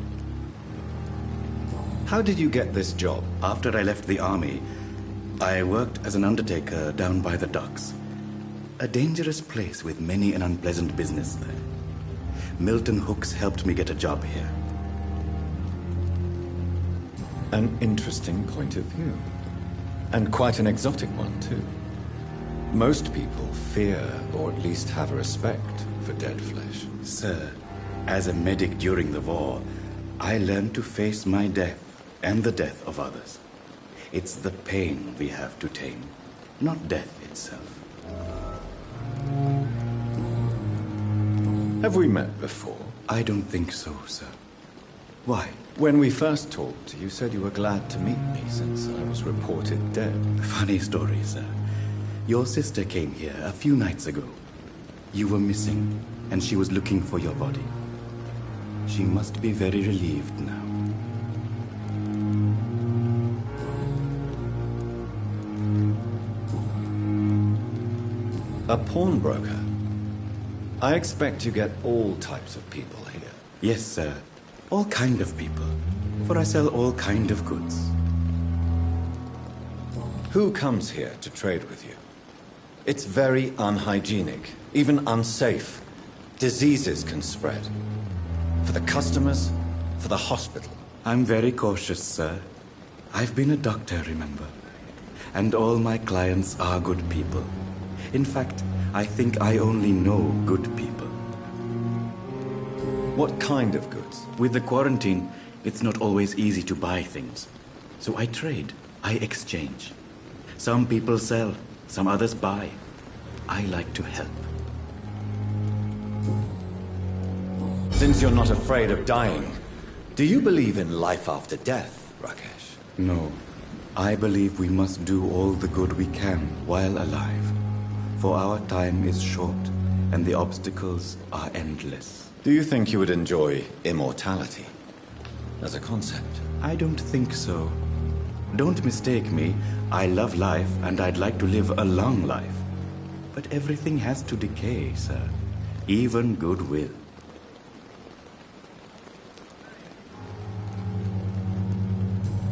How did you get this job? After I left the army, I worked as an undertaker down by the docks. A dangerous place with many an unpleasant business there. Milton Hooks helped me get a job here. An interesting point of view. And quite an exotic one, too. Most people fear, or at least have a respect, for dead flesh. Sir, as a medic during the war, I learned to face my death and the death of others. It's the pain we have to tame, not death itself. Have we met before? I don't think so, sir. Why? When we first talked, you said you were glad to meet me since I was reported dead. Funny story, sir. Your sister came here a few nights ago. You were missing, and she was looking for your body. She must be very relieved now. A pawnbroker? I expect you get all types of people here. Yes, sir. All kind of people. For I sell all kind of goods. Who comes here to trade with you? It's very unhygienic, even unsafe. Diseases can spread. For the customers, for the hospital. I'm very cautious, sir. I've been a doctor, remember? And all my clients are good people. In fact, I think I only know good people. What kind of goods? With the quarantine, it's not always easy to buy things. So I trade, I exchange. Some people sell, some others buy. I like to help. Since you're not afraid of dying, do you believe in life after death, Rakesh? No. I believe we must do all the good we can while alive. For our time is short, and the obstacles are endless. Do you think you would enjoy immortality as a concept? I don't think so. Don't mistake me. I love life, and I'd like to live a long life. But everything has to decay, sir. Even goodwill.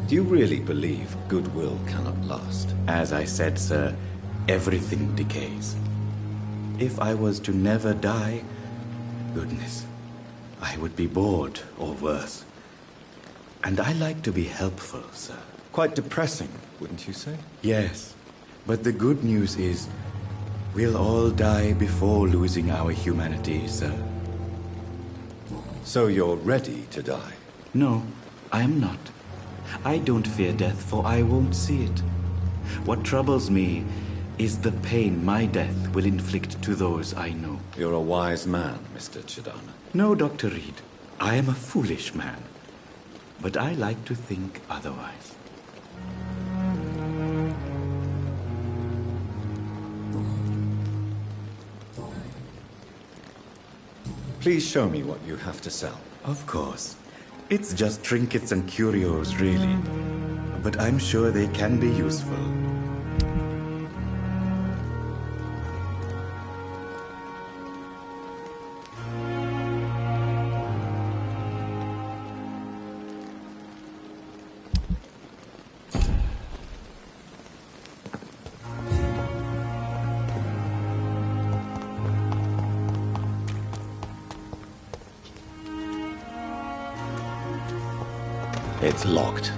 Do you really believe goodwill cannot last? As I said, sir, everything decays. If I was to never die, goodness, I would be bored or worse. And I like to be helpful, sir. Quite depressing, wouldn't you say? Yes, but the good news is we'll all die before losing our humanity, sir. So you're ready to die? No, I am not. I don't fear death, for I won't see it. What troubles me is the pain my death will inflict to those I know. You're a wise man, Mr. Chidana. No, Dr. Reed. I am a foolish man. But I like to think otherwise. Please show me what you have to sell. Of course. It's just trinkets and curios, really. But I'm sure they can be useful. It's locked.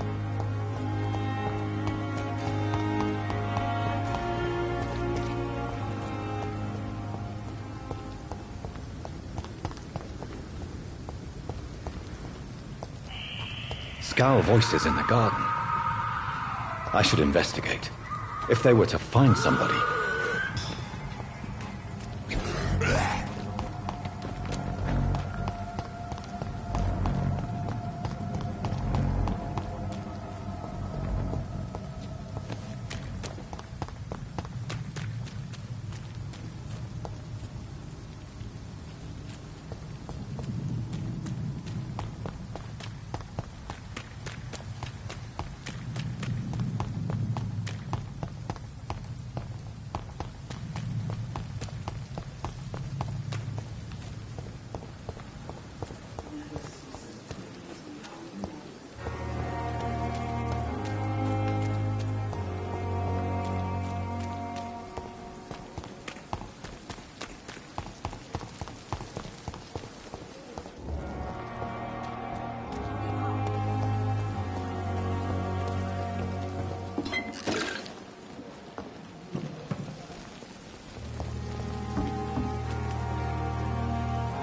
Scowl voices in the garden. I should investigate. If they were to find somebody.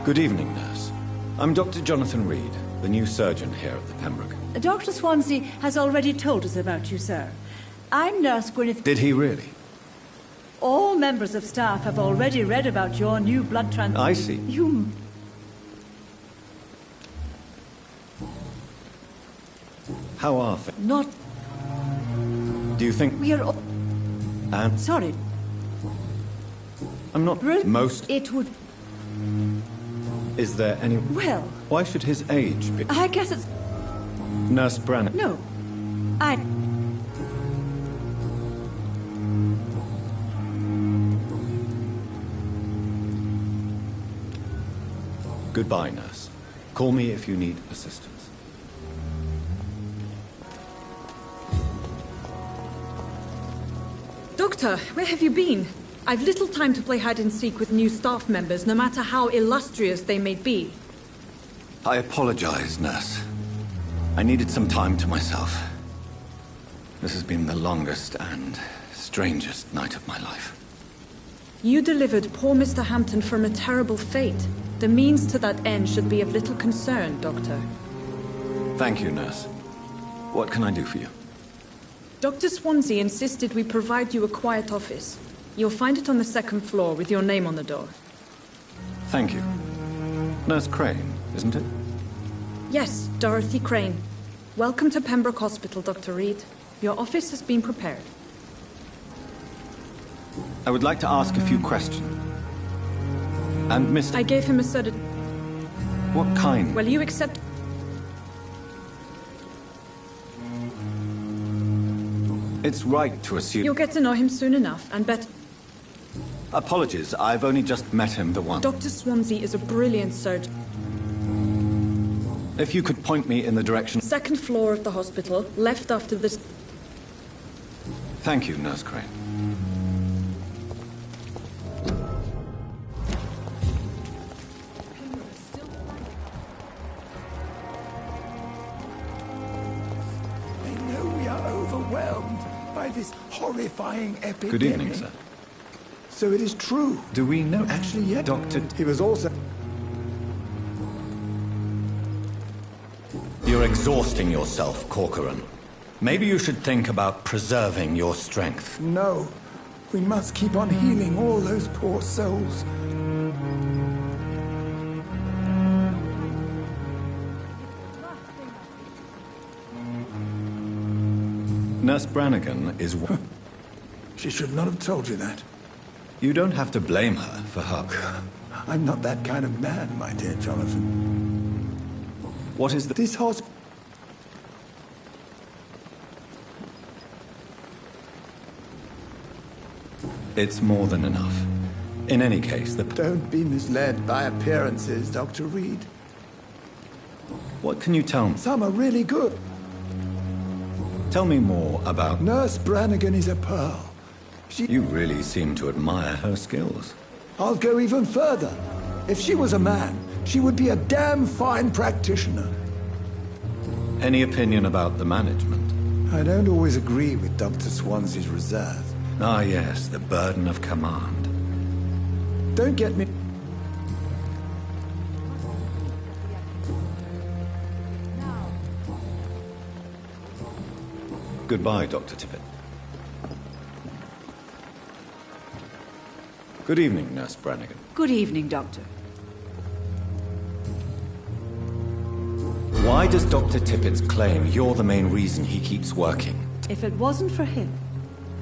Good evening, nurse. I'm Dr. Jonathan Reed, the new surgeon here at the Pembroke. Dr. Swansea has already told us about you, sir. I'm Nurse Gwyneth... Did he really? All members of staff have already read about your new blood transfusion. I see. You... How are things? Not... Do you think... We are all... Sorry. I'm not... Most... It would... Is there any... Well... Why should his age be... I guess it's... Nurse Brannigan? No. I... Goodbye, nurse. Call me if you need assistance. Doctor, where have you been? I've little time to play hide-and-seek with new staff members, no matter how illustrious they may be. I apologize, nurse. I needed some time to myself. This has been the longest and strangest night of my life. You delivered poor Mr. Hampton from a terrible fate. The means to that end should be of little concern, Doctor. Thank you, nurse. What can I do for you? Dr. Swansea insisted we provide you a quiet office. You'll find it on the second floor with your name on the door. Thank you. Nurse Crane, isn't it? Yes, Dorothy Crane. Welcome to Pembroke Hospital, Dr. Reed. Your office has been prepared. I would like to ask a few questions. And Mr. I gave him a certain... What kind? Well, you accept... It's right to assume... You'll get to know him soon enough, and bet... Apologies, I've only just met him the once. Dr. Swansea is a brilliant surgeon. If you could point me in the direction... Second floor of the hospital, left after this... Thank you, Nurse Crane. By this horrifying epidemic. Good evening, sir. So it is true. Do we know... Actually, yeah. Doctor... He was also... You're exhausting yourself, Corcoran. Maybe you should think about preserving your strength. No. We must keep on healing all those poor souls. Nurse Brannigan is... She should not have told you that. You don't have to blame her for her... I'm not that kind of man, my dear Jonathan. What is the... This hospital... It's more than enough. In any case, the... Don't be misled by appearances, Dr. Reed. What can you tell me? Some are really good. Tell me more about... Nurse Brannigan is a pearl. You really seem to admire her skills. I'll go even further. If she was a man, she would be a damn fine practitioner. Any opinion about the management? I don't always agree with Dr. Swansea's reserve. Ah, yes, the burden of command. Don't get me... Goodbye, Dr. Tippett. Good evening, Nurse Brannigan. Good evening, Doctor. Why does Dr. Tippett's claim you're the main reason he keeps working? If it wasn't for him,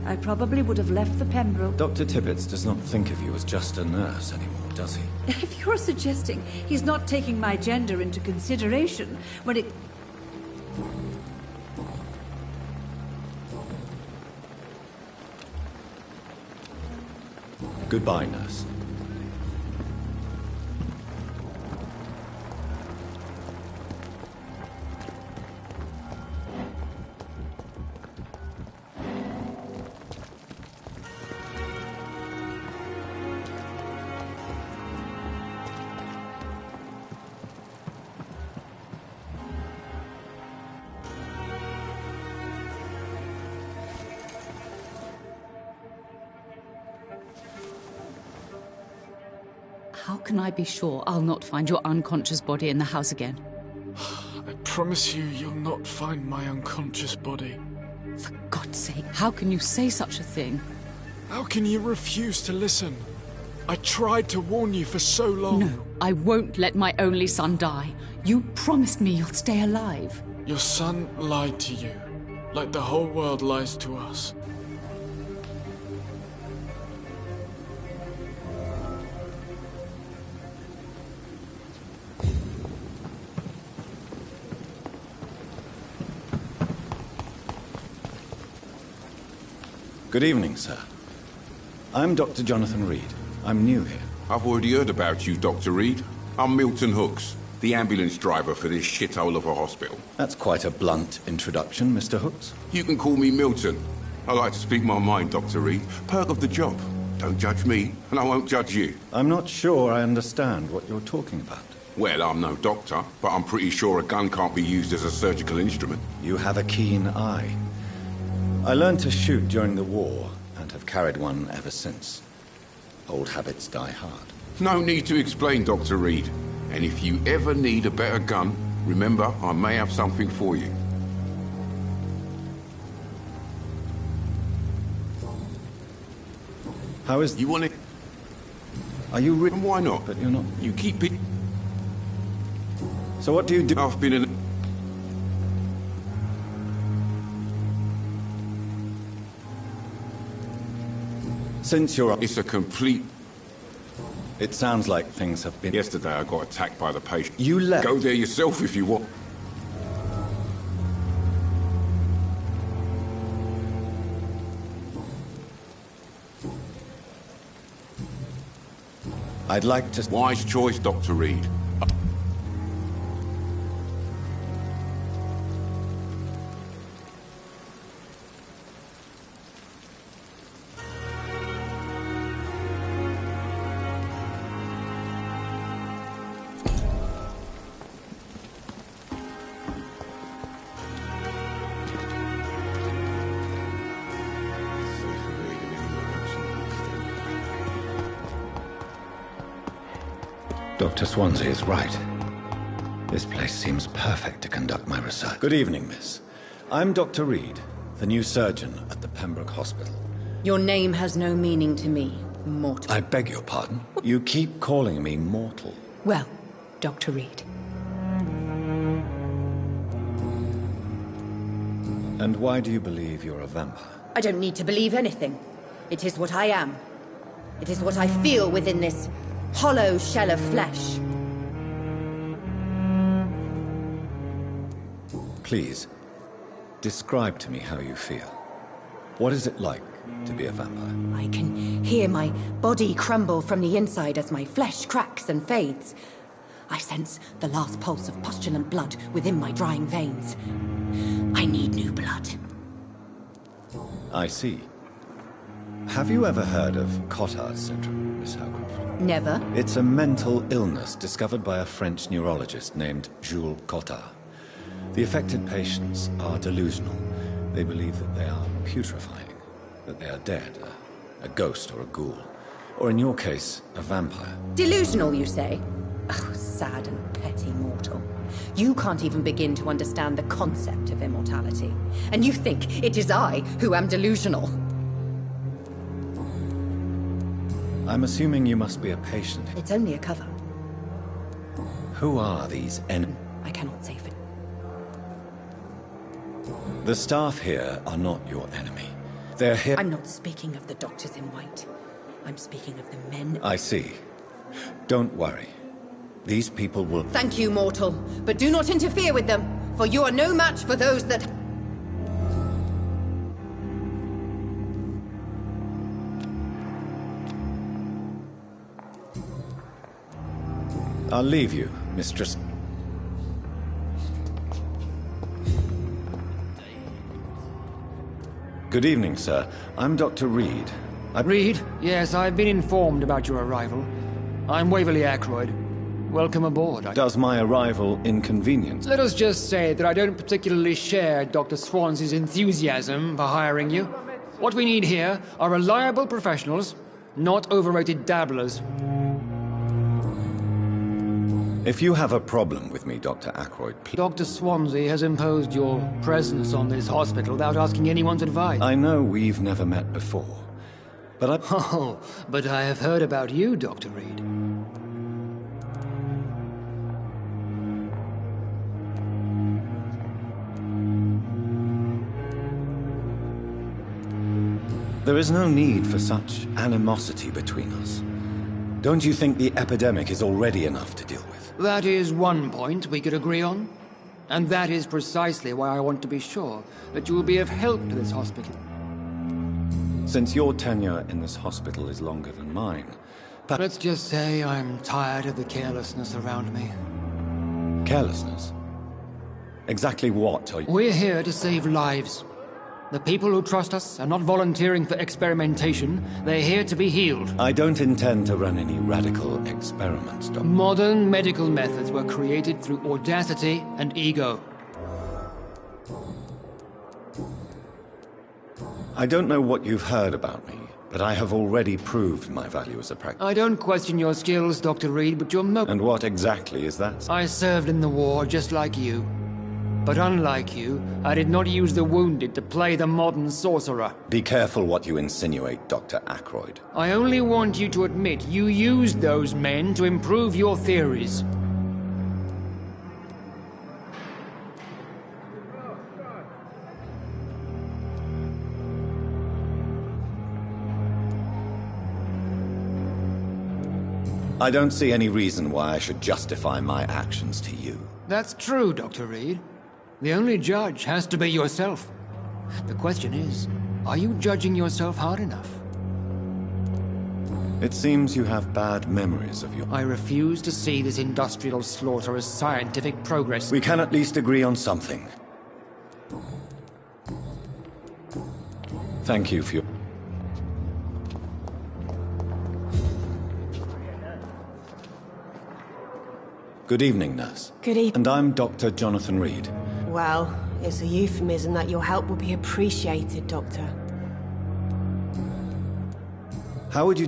I probably would have left the Pembroke... Dr. Tippett does not think of you as just a nurse anymore, does he? If you're suggesting he's not taking my gender into consideration when it... Goodbye, nurse. How can I be sure I'll not find your unconscious body in the house again? I promise you, you'll not find my unconscious body. For God's sake, how can you say such a thing? How can you refuse to listen? I tried to warn you for so long. No, I won't let my only son die. You promised me you'll stay alive. Your son lied to you, like the whole world lies to us. Good evening, sir. I'm Dr. Jonathan Reed. I'm new here. I've already heard about you, Dr. Reed. I'm Milton Hooks, the ambulance driver for this shithole of a hospital. That's quite a blunt introduction, Mr. Hooks. You can call me Milton. I like to speak my mind, Dr. Reed. Perk of the job. Don't judge me, and I won't judge you. I'm not sure I understand what you're talking about. Well, I'm no doctor, but I'm pretty sure a gun can't be used as a surgical instrument. You have a keen eye. I learned to shoot during the war, and have carried one ever since. Old habits die hard. No need to explain, Dr. Reed. And if you ever need a better gun, remember, I may have something for you. How is... You want it? Are you And why not? But you're not... You keep it... So what do you do? I've been in... Since you're... It's a complete... It sounds like things have been... Yesterday I got attacked by the patient. You left... Go there yourself if you want. I'd like to... Wise choice, Dr. Reed. Dr. Swansea is right. This place seems perfect to conduct my research. Good evening, miss. I'm Dr. Reed, the new surgeon at the Pembroke Hospital. Your name has no meaning to me, mortal. I beg your pardon? You keep calling me mortal. Well, Dr. Reed. And why do you believe you're a vampire? I don't need to believe anything. It is what I am. It is what I feel within this hollow shell of flesh. Please, describe to me how you feel. What is it like to be a vampire? I can hear my body crumble from the inside as my flesh cracks and fades. I sense the last pulse of postulant blood within my drying veins. I need new blood. I see. Have you ever heard of Cotard's syndrome, Miss Howcroft? Never. It's a mental illness discovered by a French neurologist named Jules Cotard. The affected patients are delusional. They believe that they are putrefying, that they are dead, a ghost or a ghoul, or in your case, a vampire. Delusional, you say? Oh, sad and petty mortal. You can't even begin to understand the concept of immortality. And you think it is I who am delusional. I'm assuming you must be a patient. It's only a cover. Who are these enemies? I cannot say for... The staff here are not your enemy. They're here... I'm not speaking of the doctors in white. I'm speaking of the men... I see. Don't worry. These people will... Thank you, mortal. But do not interfere with them, for you are no match for those that... I'll leave you, Mistress... Good evening, sir. I'm Dr. Reed. Reed? Yes, I've been informed about your arrival. I'm Waverly Ackroyd. Welcome aboard. Does my arrival inconvenience? Let us just say that I don't particularly share Dr. Swansea's enthusiasm for hiring you. What we need here are reliable professionals, not overrated dabblers. If you have a problem with me, Dr. Ackroyd, please... Dr. Swansea has imposed your presence on this hospital without asking anyone's advice. I know we've never met before, but I... Oh, but I have heard about you, Dr. Reed. There is no need for such animosity between us. Don't you think the epidemic is already enough to deal with? That is one point we could agree on. And that is precisely why I want to be sure that you will be of help to this hospital. Since your tenure in this hospital is longer than mine, let's just say I'm tired of the carelessness around me. Carelessness? Exactly what are you— We're here to save lives. The people who trust us are not volunteering for experimentation. They're here to be healed. I don't intend to run any radical experiments, Doctor. Modern medical methods were created through audacity and ego. I don't know what you've heard about me, but I have already proved my value as a practitioner. I don't question your skills, Dr. Reed, but you're And what exactly is that? I served in the war just like you. But unlike you, I did not use the wounded to play the modern sorcerer. Be careful what you insinuate, Dr. Ackroyd. I only want you to admit you used those men to improve your theories. I don't see any reason why I should justify my actions to you. That's true, Dr. Reed. The only judge has to be yourself. The question is, are you judging yourself hard enough? It seems you have bad memories of your— I refuse to see this industrial slaughter as scientific progress. We can at least agree on something. Thank you for your— Good evening, nurse. Good evening. And I'm Dr. Jonathan Reed. Well, it's a euphemism that your help will be appreciated, Doctor. How would you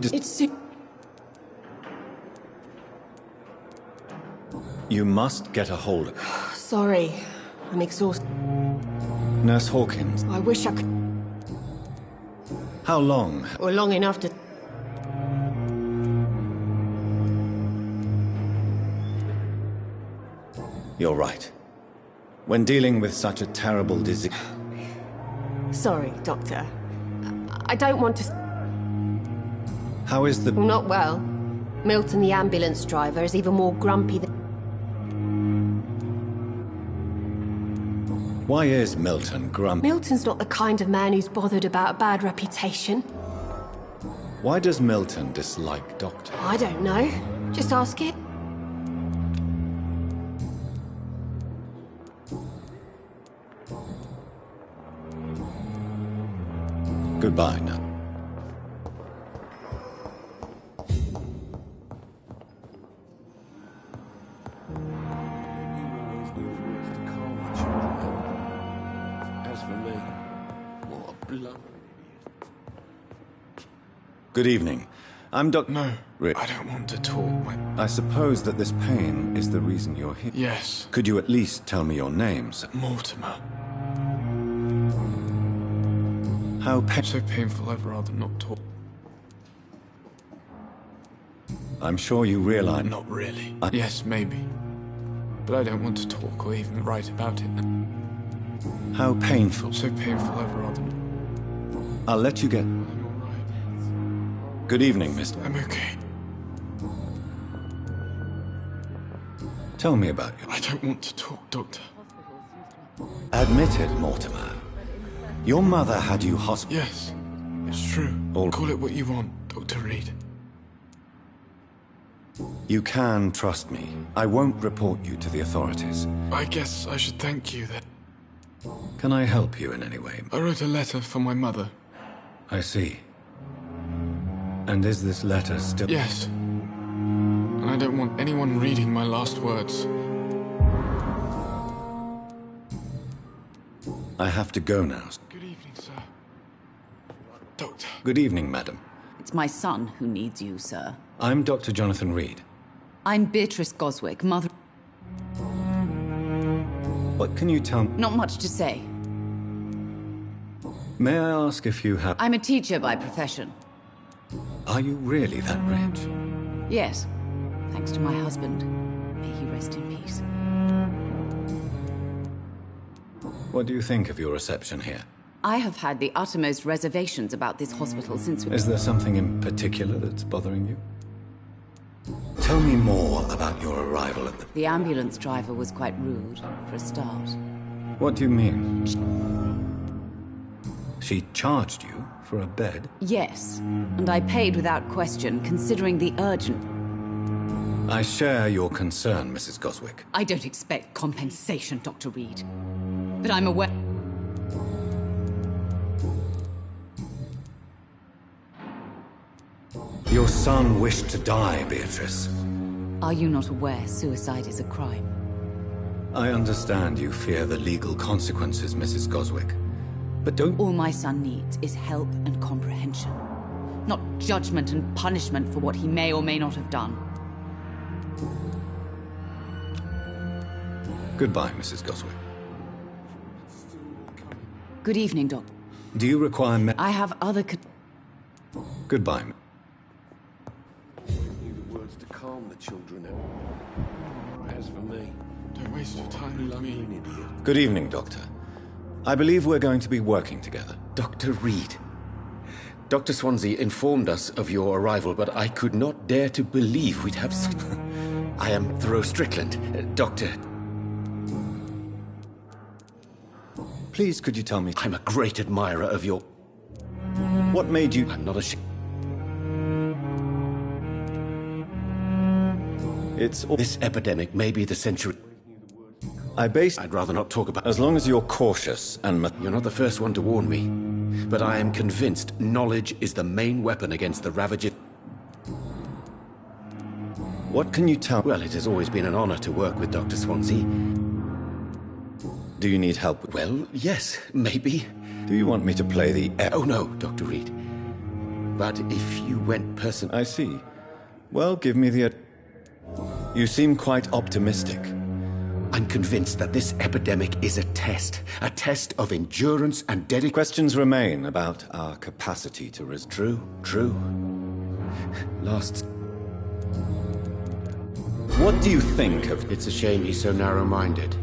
You must get a hold of it. Sorry, I'm exhausted. Nurse Hawkins. I wish I could... How long? Or long enough to... You're right. When dealing with such a terrible disease... Sorry, Doctor. I don't want to... How is the... Not well. Milton, the ambulance driver, is even more grumpy than... Why is Milton grumpy? Milton's not the kind of man who's bothered about a bad reputation. Why does Milton dislike Doctor? I don't know. Just ask it. Goodbye now. As for me, what a blow. Good evening. I'm Dr. No, I don't want to talk. I suppose that this pain is the reason you're here. Yes. Could you at least tell me your name, sir? Mortimer. How so painful, I'd rather not talk. I'm sure you realize... Not really. Yes, maybe. But I don't want to talk or even write about it. How painful. So painful, I'd rather not. I'll let you get... I'm all right. Good evening, mister. I'm okay. Tell me about you. I don't want to talk, Doctor. Admit it, Mortimer. Your mother had you hospitalized. Yes, it's true. Call it what you want, Dr. Reed. You can trust me. I won't report you to the authorities. I guess I should thank you then. Can I help you in any way? I wrote a letter for my mother. I see. And is this letter still... Yes. And I don't want anyone reading my last words. I have to go now. Good evening, sir. Doctor. Good evening, madam. It's my son who needs you, sir. I'm Dr. Jonathan Reed. I'm Beatrice Goswick, mother... What can you tell me? Not much to say. May I ask if you have... I'm a teacher by profession. Are you really that rich? Yes. Thanks to my husband. May he rest in peace. What do you think of your reception here? I have had the uttermost reservations about this hospital since... Is there something in particular that's bothering you? Tell me more about your arrival at the... The ambulance driver was quite rude, for a start. What do you mean? She charged you for a bed? Yes, and I paid without question, considering the urgent... I share your concern, Mrs. Goswick. I don't expect compensation, Dr. Reed. But I'm aware... Your son wished to die, Beatrice. Are you not aware suicide is a crime? I understand you fear the legal consequences, Mrs. Goswick. But don't... All my son needs is help and comprehension. Not judgment and punishment for what he may or may not have done. Goodbye, Mrs. Goswick. Good evening, Doc. Do you require I have other... Goodbye. The words to calm the children. As for me... Don't waste your time, Lummy. Good evening, Doctor. I believe we're going to be working together. Dr. Reed. Dr. Swansea informed us of your arrival, but I could not dare to believe we'd have... I am Thoreau Strickland, Doctor... Please, could you tell me... I'm a great admirer of your... What made you... I'm not ashamed... It's... This epidemic may be the century... I'd rather not talk about... As long as you're cautious and... You're not the first one to warn me. But I am convinced knowledge is the main weapon against the ravages... What can you tell... Well, it has always been an honor to work with Dr. Swansea. Do you need help? Well, yes, maybe. Do you want me to play the... Oh, no, Dr. Reed. But if you went I see. Well, give me the... You seem quite optimistic. I'm convinced that this epidemic is a test of endurance and dedication. Questions remain about our capacity to resist. True. What do you think of... It's a shame he's so narrow-minded.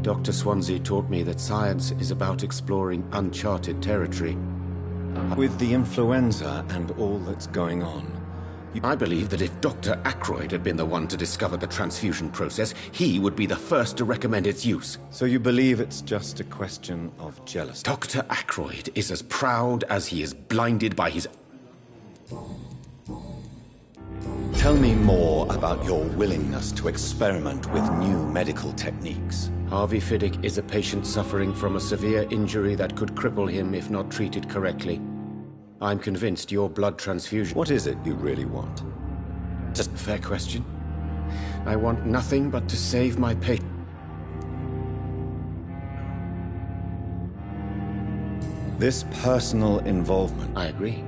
Dr. Swansea taught me that science is about exploring uncharted territory. With the influenza and all that's going on... I believe that if Dr. Ackroyd had been the one to discover the transfusion process, he would be the first to recommend its use. So you believe it's just a question of jealousy? Dr. Ackroyd is as proud as he is blinded by his... Tell me more about your willingness to experiment with new medical techniques. Harvey Fiddick is a patient suffering from a severe injury that could cripple him if not treated correctly. I'm convinced your blood transfusion... What is it you really want? Just a fair question. I want nothing but to save my patient. This personal involvement... I agree.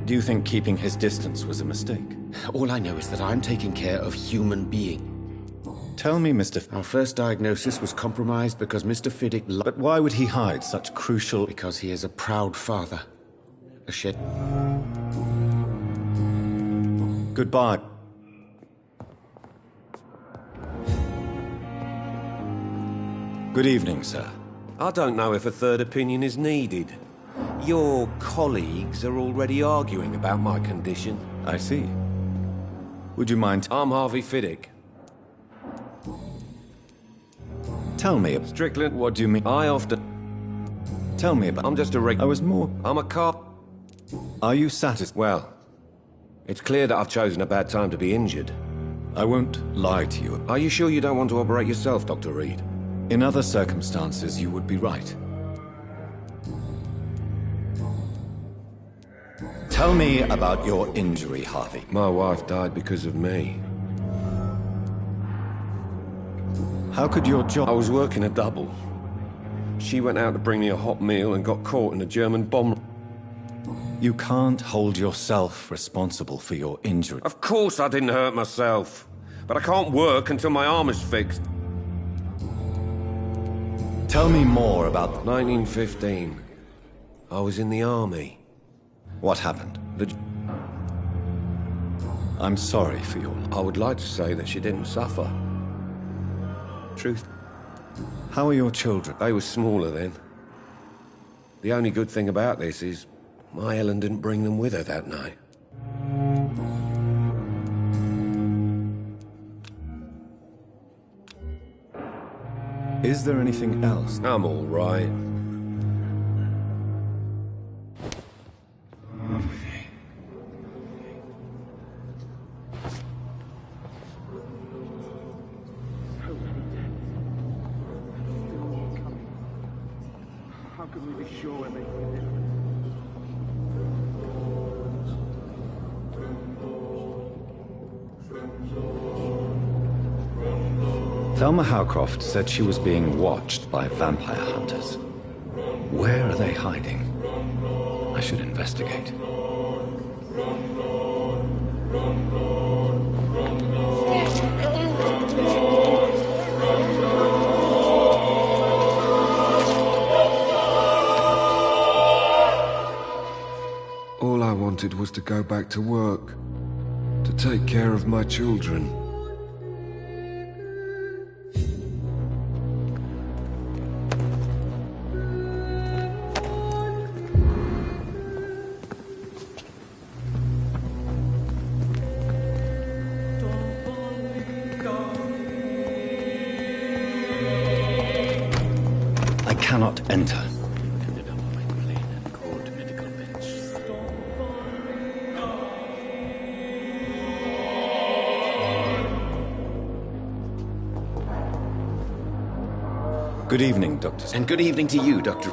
Do you think keeping his distance was a mistake? All I know is that I'm taking care of human being. Tell me, Mr. Our first diagnosis was compromised because Mr. Fiddick... But why would he hide such crucial... Because he is a proud father. A shit. Goodbye. Good evening, sir. I don't know if a third opinion is needed. Your colleagues are already arguing about my condition. I see. Would you mind... I'm Harvey Fiddick. Tell me... Strickland, what do you mean? I often... Tell me about... I'm just a I was more... I'm a cop. Are you satisfied? Well, it's clear that I've chosen a bad time to be injured. I won't lie to you. Are you sure you don't want to operate yourself, Dr. Reed? In other circumstances, you would be right. Tell me about your injury, Harvey. My wife died because of me. How could your job... I was working a double. She went out to bring me a hot meal and got caught in a German bomb... You can't hold yourself responsible for your injury. Of course I didn't hurt myself. But I can't work until my arm is fixed. Tell me more about... 1915. I was in the army. What happened? I'm sorry for your... I would like to say that she didn't suffer. Truth. How are your children? They were smaller then. The only good thing about this is my Ellen didn't bring them with her that night. Is there anything else? I'm all right. How can we be sure we're making a difference? Thelma Howcroft said she was being watched by vampire hunters. Where are they hiding? I should investigate. All I wanted was to go back to work, to take care of my children. I cannot enter. Good evening, Doctor. And good evening to you, Doctor.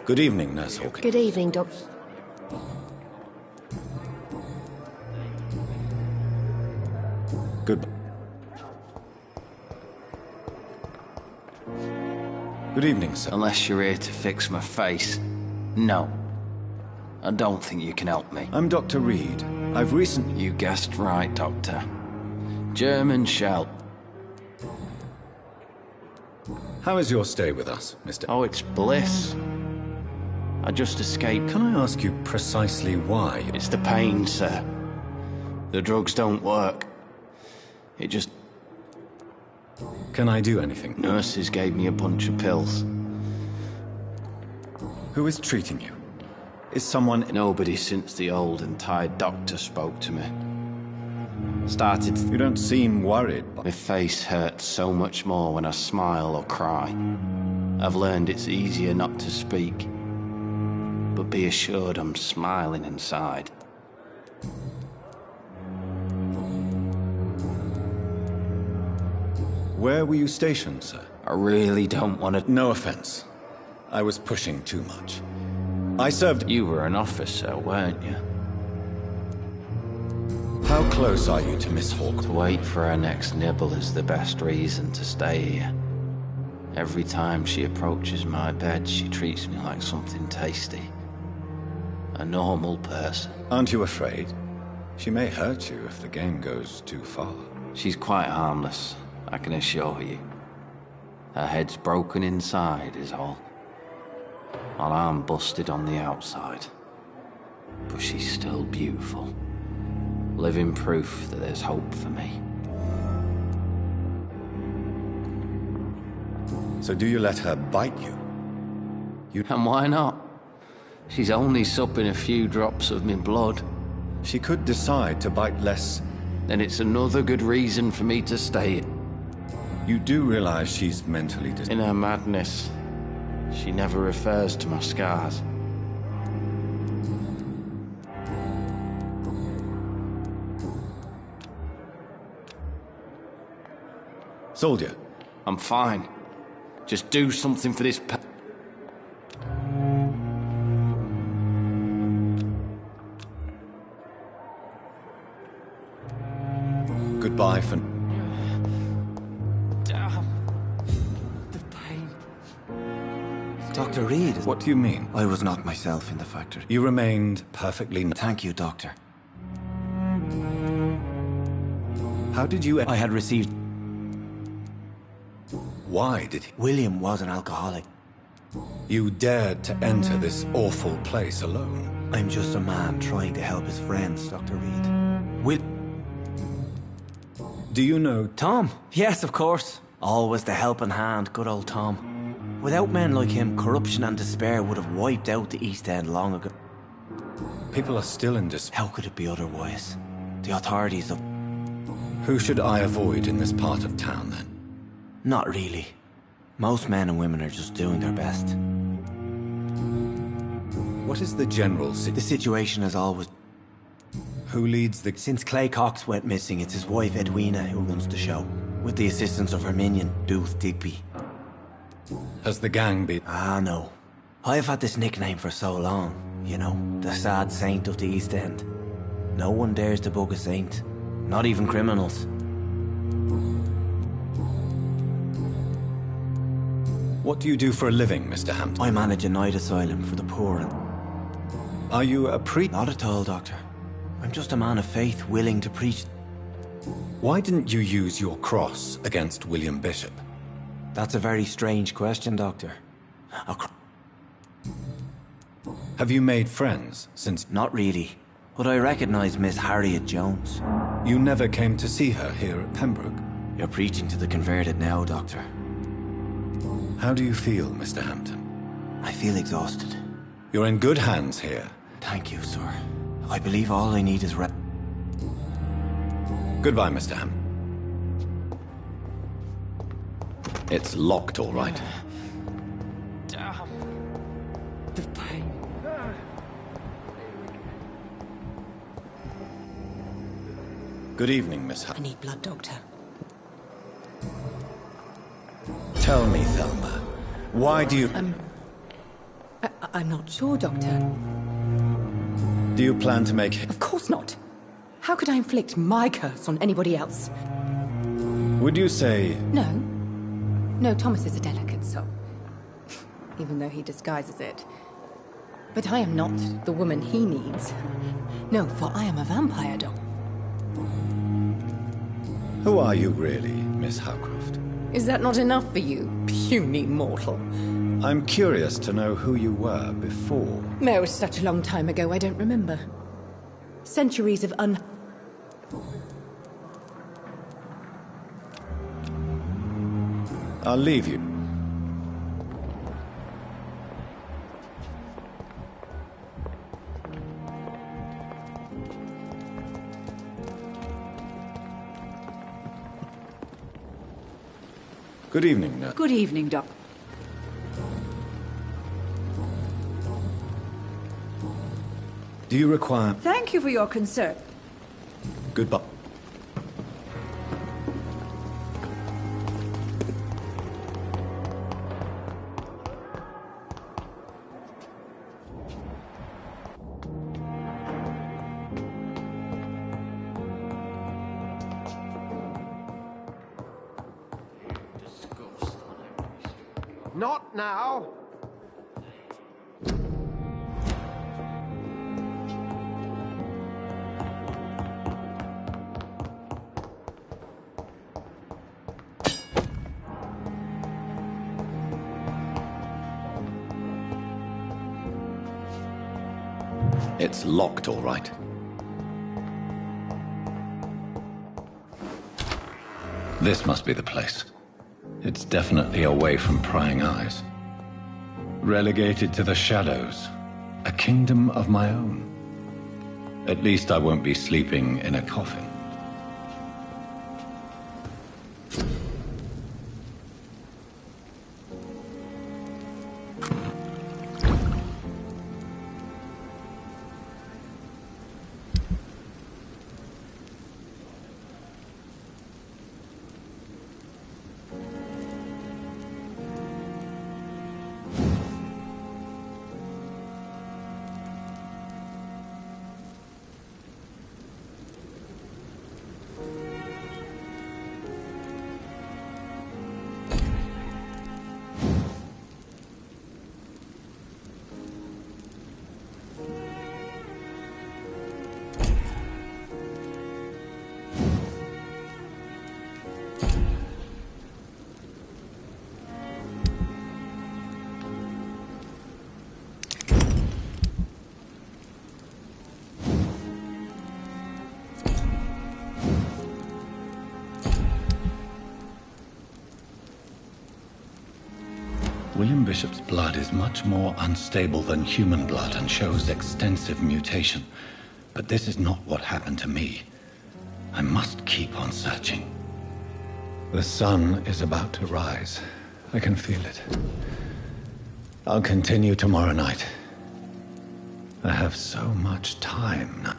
Good evening, Nurse Hawkins. Good evening, Doc. Good evening, sir. Unless you're here to fix my face. No. I don't think you can help me. I'm Dr. Reed. I've recently... You guessed right, Doctor. German shell. How is your stay with us, Mr. Oh, it's bliss. I just escaped. Can I ask you precisely why? It's the pain, sir. The drugs don't work. It just... Can I do anything? Nurses gave me a bunch of pills. Who is treating you? Is someone... Nobody since the old and tired doctor spoke to me. Started... You don't seem worried. My face hurts so much more when I smile or cry. I've learned it's easier not to speak. But be assured I'm smiling inside. Where were you stationed, sir? I really don't want to... No offense. I was pushing too much. I served... You were an officer, weren't you? How close are you to Miss Hawke? To wait for her next nibble is the best reason to stay here. Every time she approaches my bed, she treats me like something tasty. A normal person. Aren't you afraid? She may hurt you if the game goes too far. She's quite harmless, I can assure you. Her head's broken inside is all. While I'm busted on the outside. But she's still beautiful. Living proof that there's hope for me. So do you let her bite you? And why not? She's only supping a few drops of me blood. She could decide to bite less. Then it's another good reason for me to stay. You do realize she's mentally In her madness, she never refers to my scars. Soldier. I'm fine. Just do something for this Goodbye for... The pain. Dr. Reed. What do you mean? I was not myself in the factory. You remained perfectly... Thank you, Doctor. How did you... I had received... Why did he... William was an alcoholic. You dared to enter this awful place alone? I'm just a man trying to help his friends, Dr. Reed. Do you know... Tom? Yes, of course. Always the helping hand, good old Tom. Without men like him, corruption and despair would have wiped out the East End long ago. People are still in despair. How could it be otherwise? The authorities of... Who should I avoid in this part of town, then? Not really. Most men and women are just doing their best. What is the general The situation is always... Who leads the... Since Clay Cox went missing, it's his wife Edwina who runs the show, with the assistance of her minion, Booth Digby. Has the gang been... Ah, no. I've had this nickname for so long, you know, the sad saint of the East End. No one dares to bug a saint, not even criminals. What do you do for a living, Mr. Hampton? I manage a night asylum for the poor and... Are you a priest? Not at all, Doctor. I'm just a man of faith, willing to preach. Why didn't you use your cross against William Bishop? That's a very strange question, Doctor. Have you made friends since... Not really, but I recognize Miss Harriet Jones. You never came to see her here at Pembroke? You're preaching to the converted now, Doctor. How do you feel, Mr. Hampton? I feel exhausted. You're in good hands here. Thank you, sir. I believe all I need is Goodbye, Mr. Hampton. It's locked, all right. Damn. The pain. Good evening, Miss I need blood, Doctor. Tell me, Thelma, why do you... I'm not sure, Doctor. Do you plan to make... Of course not. How could I inflict my curse on anybody else? Would you say... No. No, Thomas is a delicate soul. Even though he disguises it. But I am not the woman he needs. No, for I am a vampire, Doc. Who are you really, Miss Howcroft? Is that not enough for you, puny mortal? I'm curious to know who you were before. No, it was such a long time ago, I don't remember. Centuries of I'll leave you. Good evening, nurse. Good evening, Doc. Do you require... Thank you for your concern. Goodbye. Not now. It's locked, all right. This must be the place. It's definitely away from prying eyes. Relegated to the shadows. A kingdom of my own. At least I won't be sleeping in a coffin. William Bishop's blood is much more unstable than human blood and shows extensive mutation. But this is not what happened to me. I must keep on searching. The sun is about to rise. I can feel it. I'll continue tomorrow night. I have so much time now.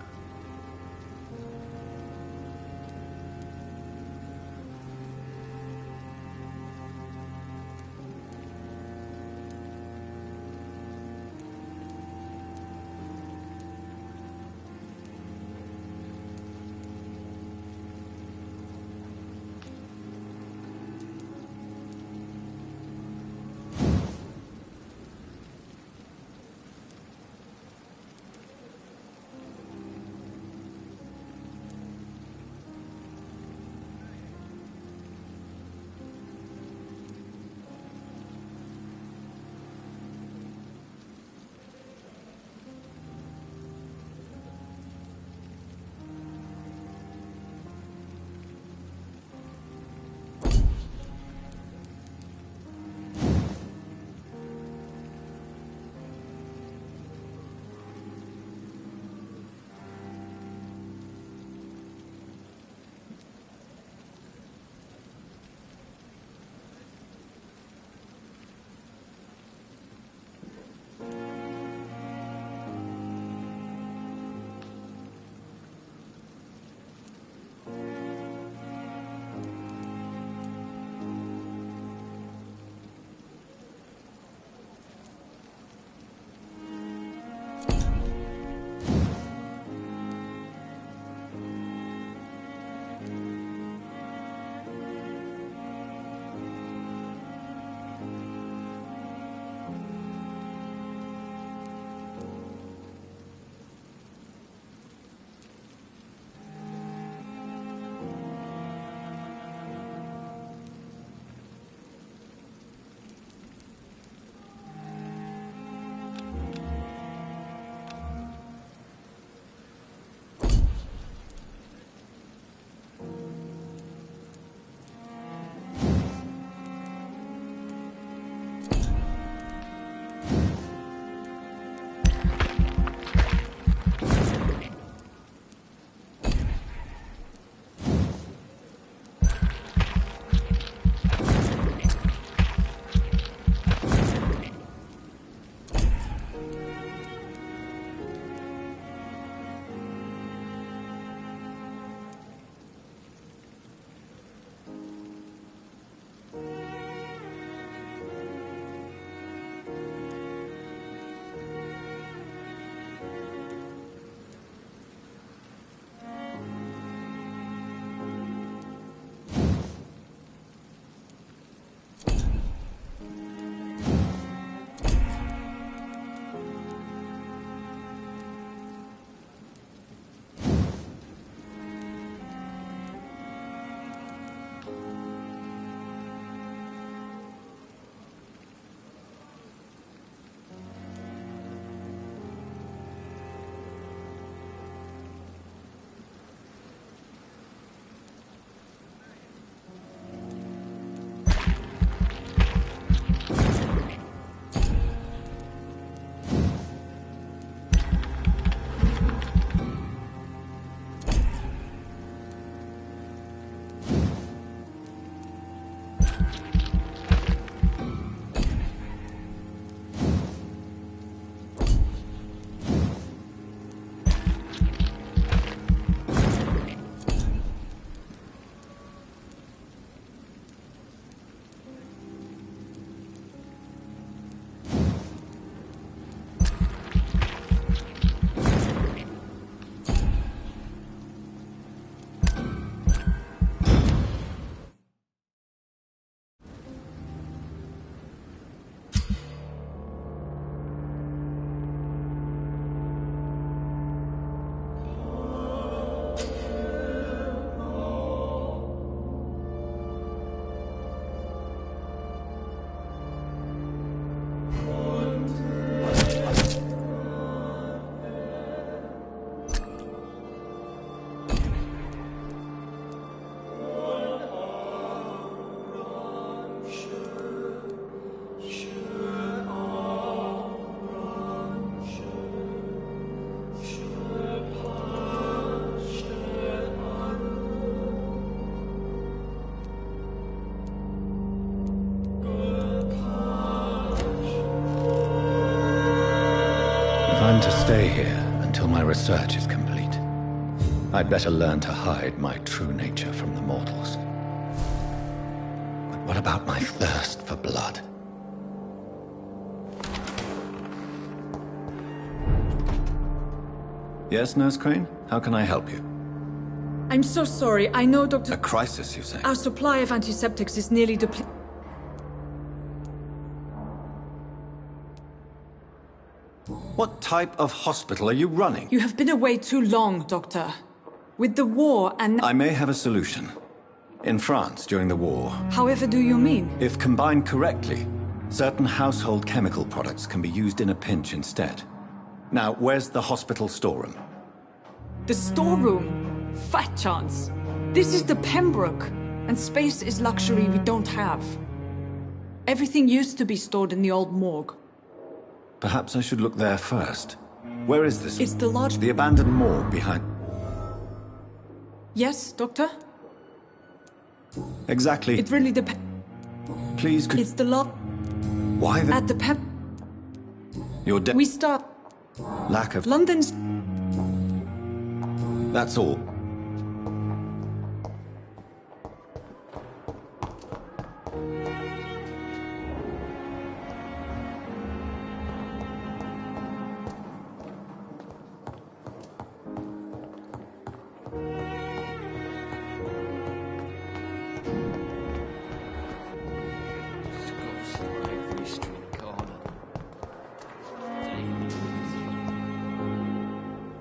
I'm to stay here until my research is complete. I'd better learn to hide my true nature from the mortals. But what about my thirst for blood? Yes, Nurse Crane? How can I help you? I'm so sorry. I know, Dr. A crisis, you say? Our supply of antiseptics is nearly depleted. What type of hospital are you running? You have been away too long, Doctor. With the war and... I may have a solution. In France, during the war... However do you mean? If combined correctly, certain household chemical products can be used in a pinch instead. Now, where's the hospital storeroom? The storeroom? Fat chance. This is the Pembroke, and space is luxury we don't have. Everything used to be stored in the old morgue. Perhaps I should look there first. Where is this? It's the large... The abandoned morgue behind... Yes, Doctor? Exactly. It really depends. Please, could... It's the lot... Why the... At the You're dead. We stop... Lack of... London's... That's all.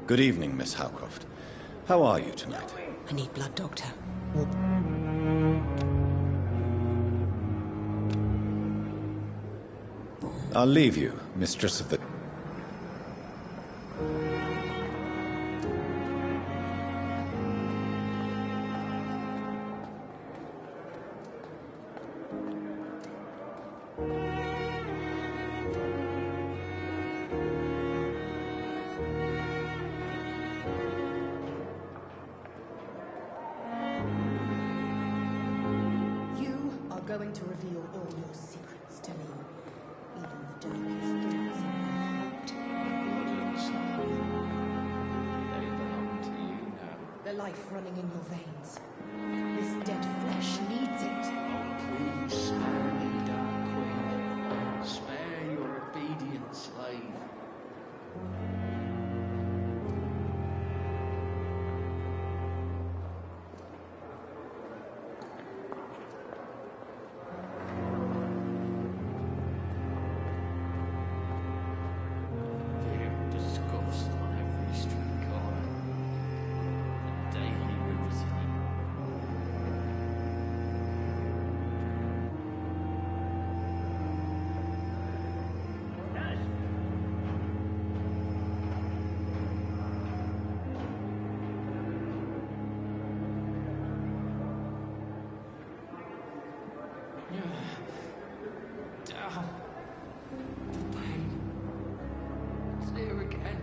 Good evening, Miss Howcroft. How are you tonight? I need blood, Doctor. I'll leave you, Mistress of the... Going to reveal all your secrets to me. Even the darkest thoughts in your heart. Blood and soul. They belong to you now. The life running in your veins. This dead flesh needs it. Oh, please spare me, Dark Queen. Spare your obedient slave. Down. The pain. It's here again.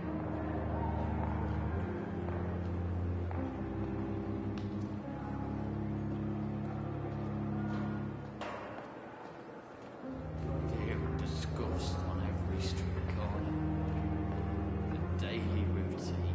Fear and disgust on every street corner. The daily routine.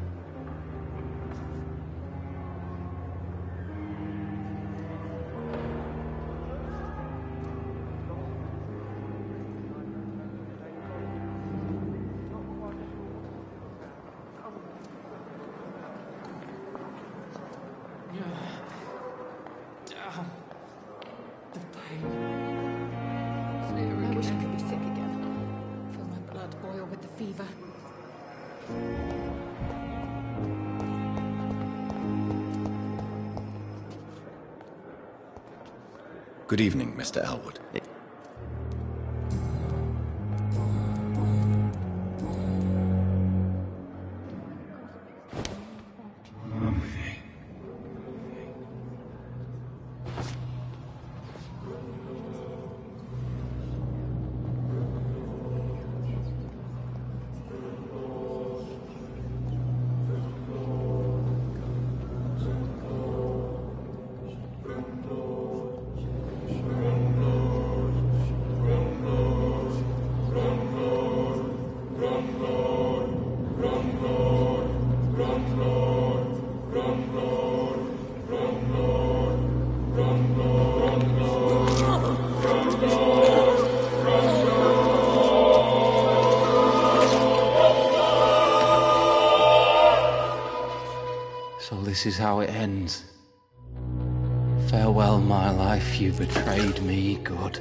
Down. The pain. I wish I could be sick again. Feel my blood boil with the fever. Good evening, Mr. Elwood. this is how it ends. Farewell, my life, you betrayed me, good.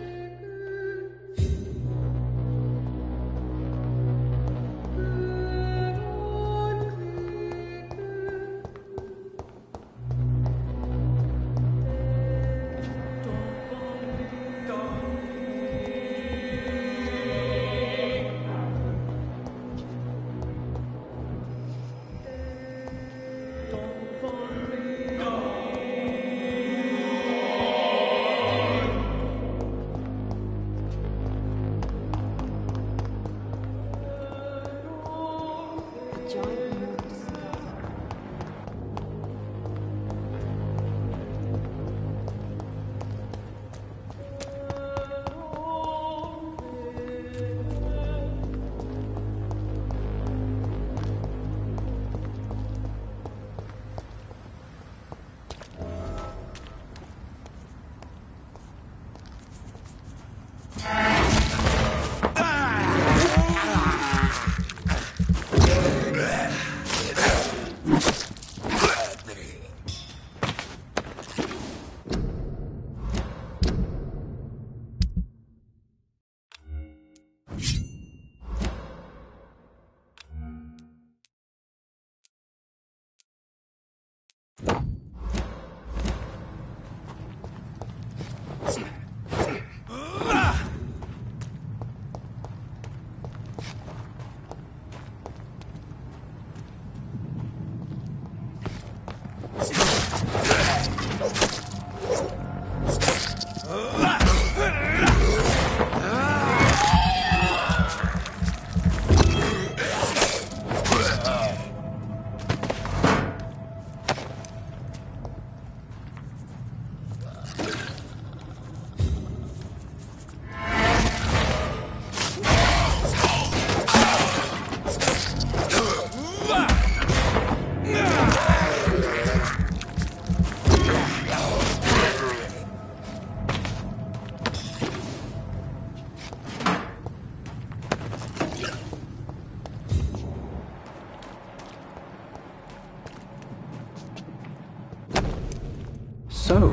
So,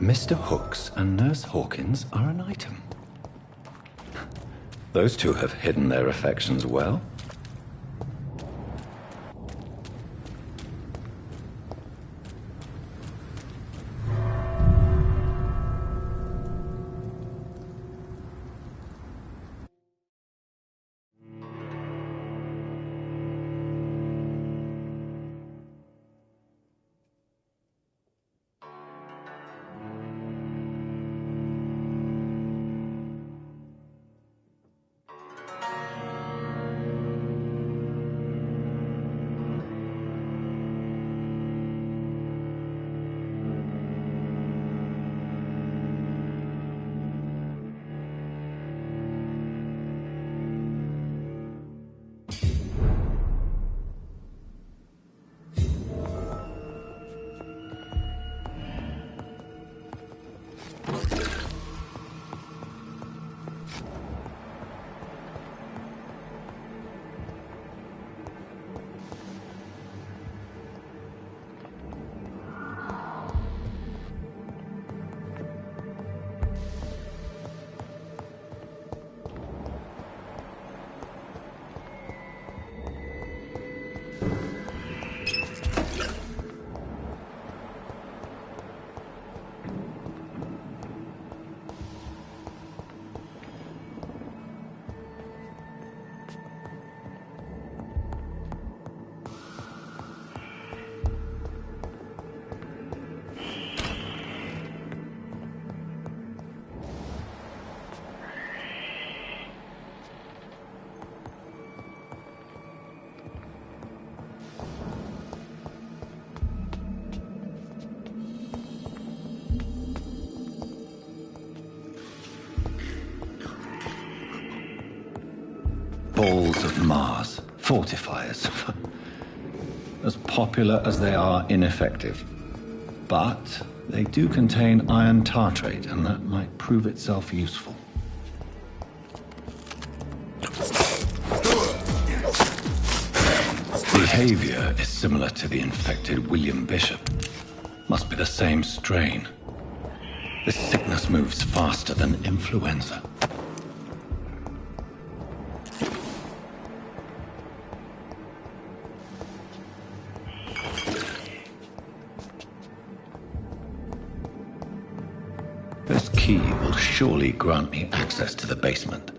Mr. Hooks and Nurse Hawkins are an item. Those two have hidden their affections well. Balls of Mars, fortifiers. As popular as they are ineffective. But they do contain iron tartrate, and that might prove itself useful. behavior is similar to the infected William Bishop. Must be the same strain. This sickness moves faster than influenza. This key will surely grant me access to the basement.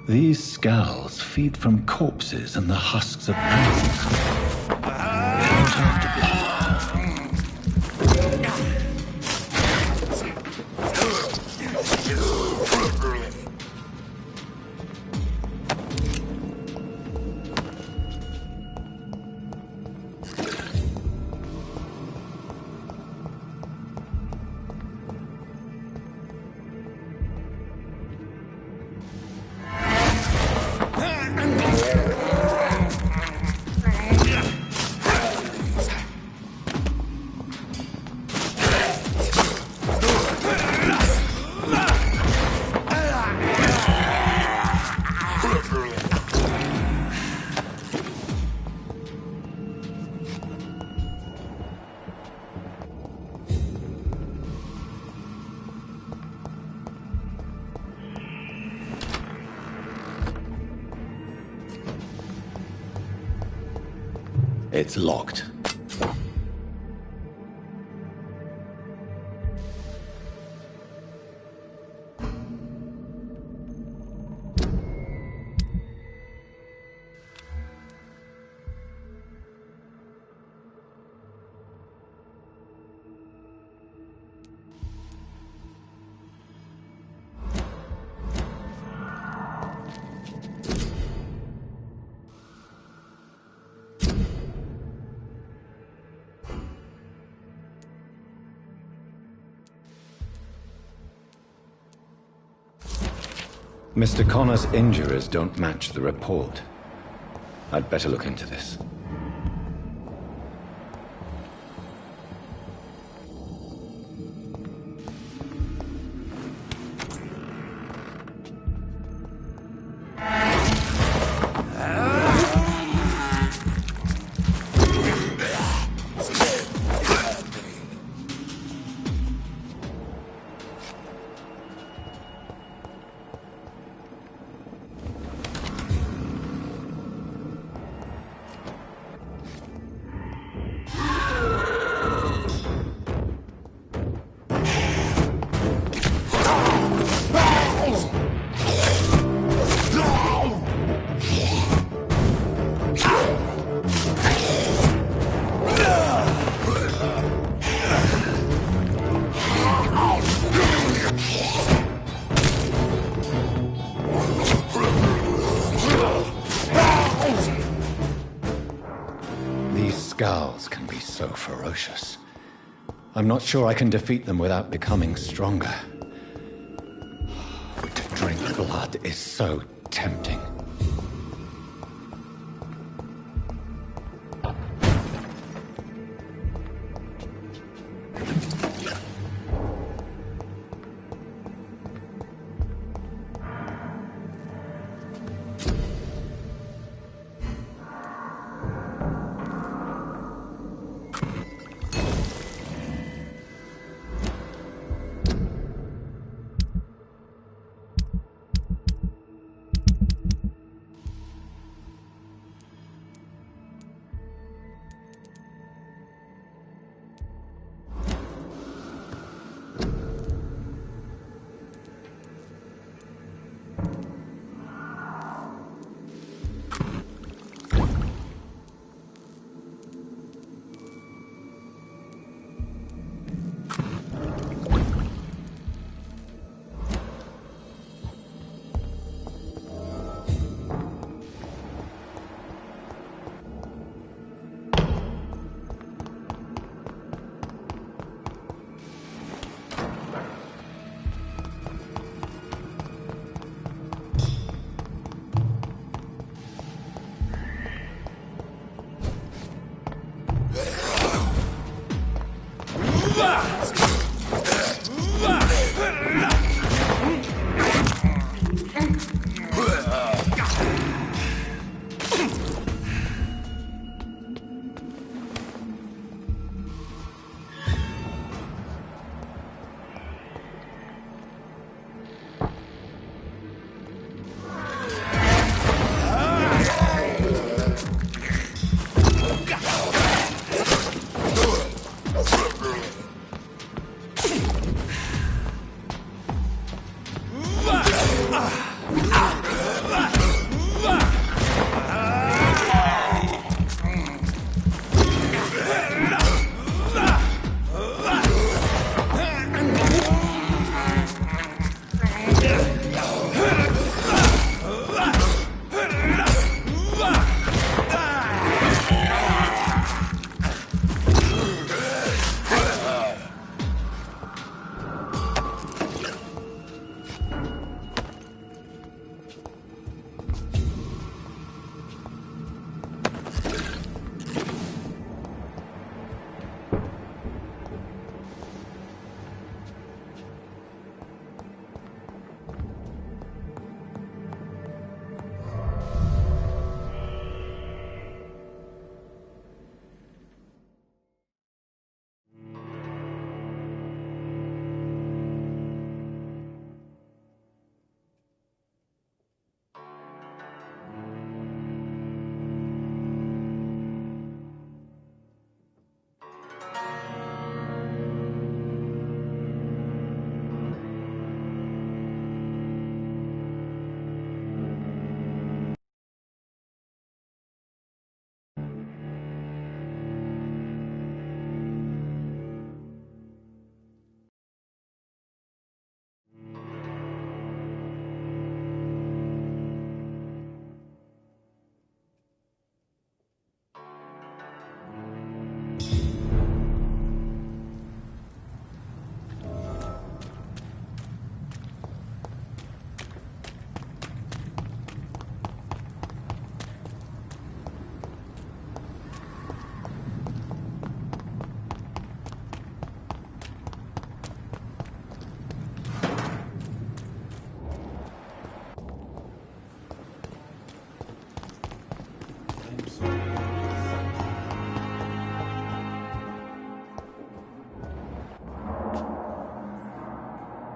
These scowls feed from corpses and the husks of animals. They don't have to be. It's locked. Mr. Connor's injuries don't match the report. I'd better look into this. Scowls can be so ferocious. I'm not sure I can defeat them without becoming stronger. To drink blood is so tempting.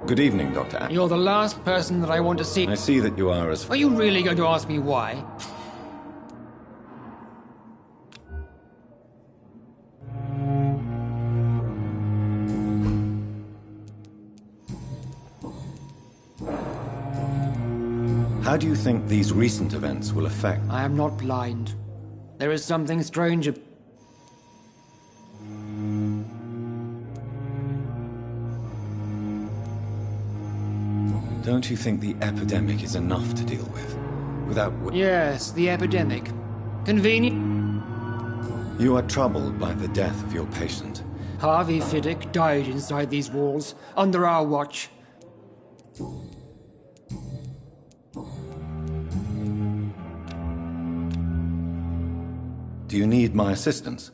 Good evening, Dr. You're the last person that I want to see. I see that you are as... Are you really going to ask me why? How do you think these recent events will affect... I am not blind. There is something strange. Don't you think the epidemic is enough to deal with? Without... Yes, the epidemic. Convenient. You are troubled by the death of your patient. Harvey Fiddick died inside these walls, under our watch. Do you need my assistance?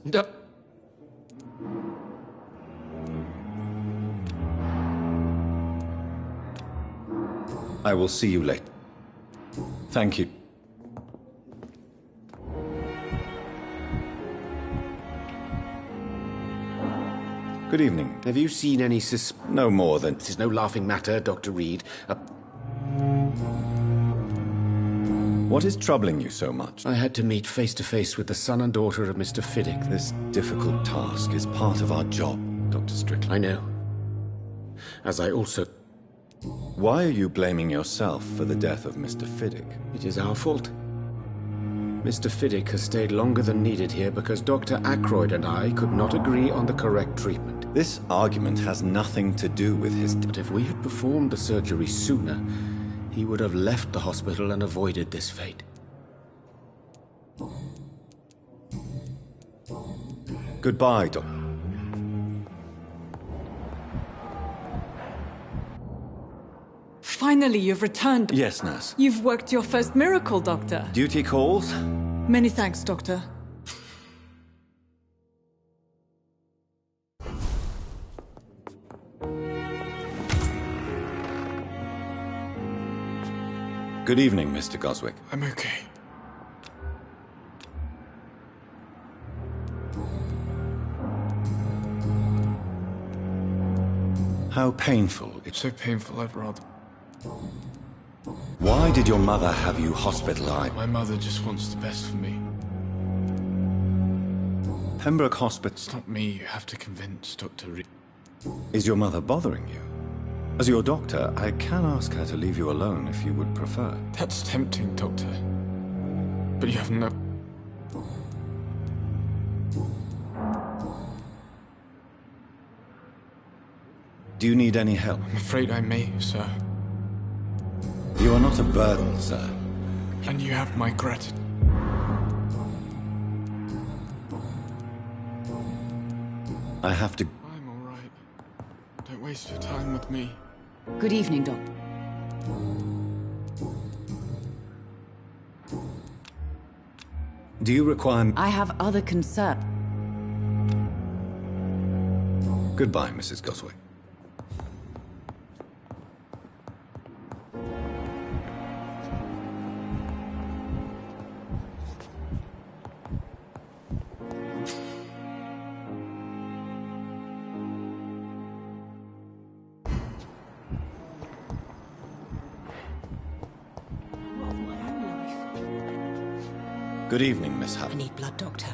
I will see you later. Thank you. Good evening. Have you seen any No more than... This is no laughing matter, Dr. Reed. What is troubling you so much? I had to meet face to face with the son and daughter of Mr. Fiddick. This difficult task is part of our job, Dr. Strickland. I know. As I also... Why are you blaming yourself for the death of Mr. Fiddick? It is our fault. Mr. Fiddick has stayed longer than needed here because Dr. Ackroyd and I could not agree on the correct treatment. This argument has nothing to do with his... But if we had performed the surgery sooner, he would have left the hospital and avoided this fate. Goodbye, Doctor. Finally, you've returned. Yes, nurse. You've worked your first miracle, Doctor. Duty calls? Many thanks, Doctor. Good evening, Mr. Goswick. I'm okay. How painful. It's so painful, I'd rather... Why did your mother have you hospitalized? My mother just wants the best for me. Pembroke Hospital... It's not me you have to convince, Dr. Reed. Is your mother bothering you? As your doctor, I can ask her to leave you alone if you would prefer. That's tempting, Doctor. But you have no... Do you need any help? I'm afraid I may, sir. You are not a burden, sir. And you have my gratitude. I have to... I'm all right. Don't waste your time with me. Good evening, Doctor. Do you require... I have other concern. Goodbye, Mrs. Goswick. Good evening, Miss Hutt. I need blood, Doctor.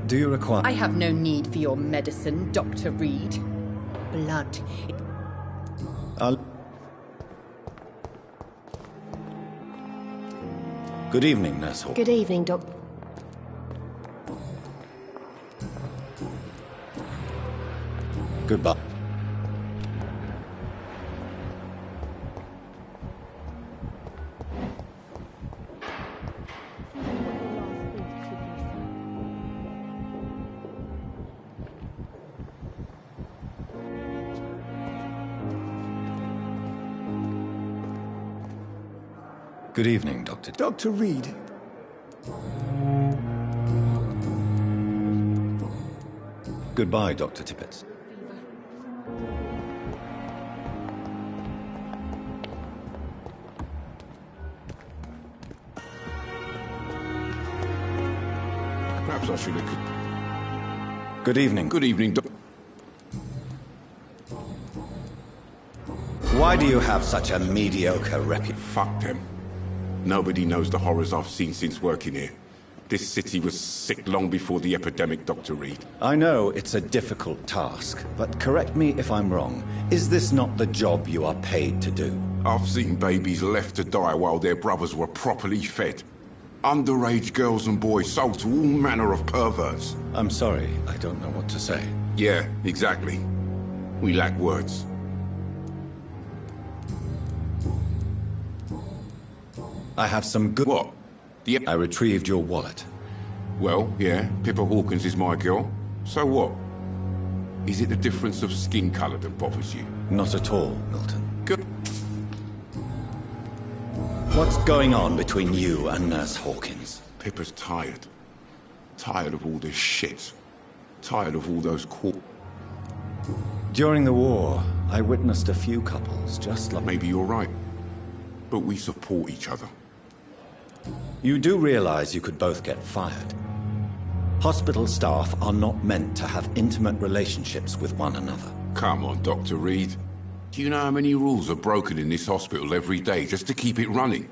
Do you require... I have no need for your medicine, Dr. Reed. Blood. Good evening, Nurse Hall. Good evening, Doc. Goodbye. Good evening, Doctor. Dr. Reed. Goodbye, Dr. Tippett. Perhaps I should have... Good evening. Good evening, Why do you have such a mediocre reputation? Fuck them. Nobody knows the horrors I've seen since working here. This city was sick long before the epidemic, Dr. Reed. I know it's a difficult task, but correct me if I'm wrong. Is this not the job you are paid to do? I've seen babies left to die while their brothers were properly fed. Underage girls and boys sold to all manner of perverts. I'm sorry, I don't know what to say. Yeah, exactly. We lack words. I have some good... What? I retrieved your wallet. Well, yeah, Pippa Hawkins is my girl. So what? Is it the difference of skin colour that bothers you? Not at all, Milton. Good. What's going on between you and Nurse Hawkins? Pippa's tired. Tired of all this shit. Tired of all those During the war, I witnessed a few couples just like... Maybe you're right. But we support each other. You do realize you could both get fired. Hospital staff are not meant to have intimate relationships with one another. Come on, Dr. Reed. Do you know how many rules are broken in this hospital every day just to keep it running?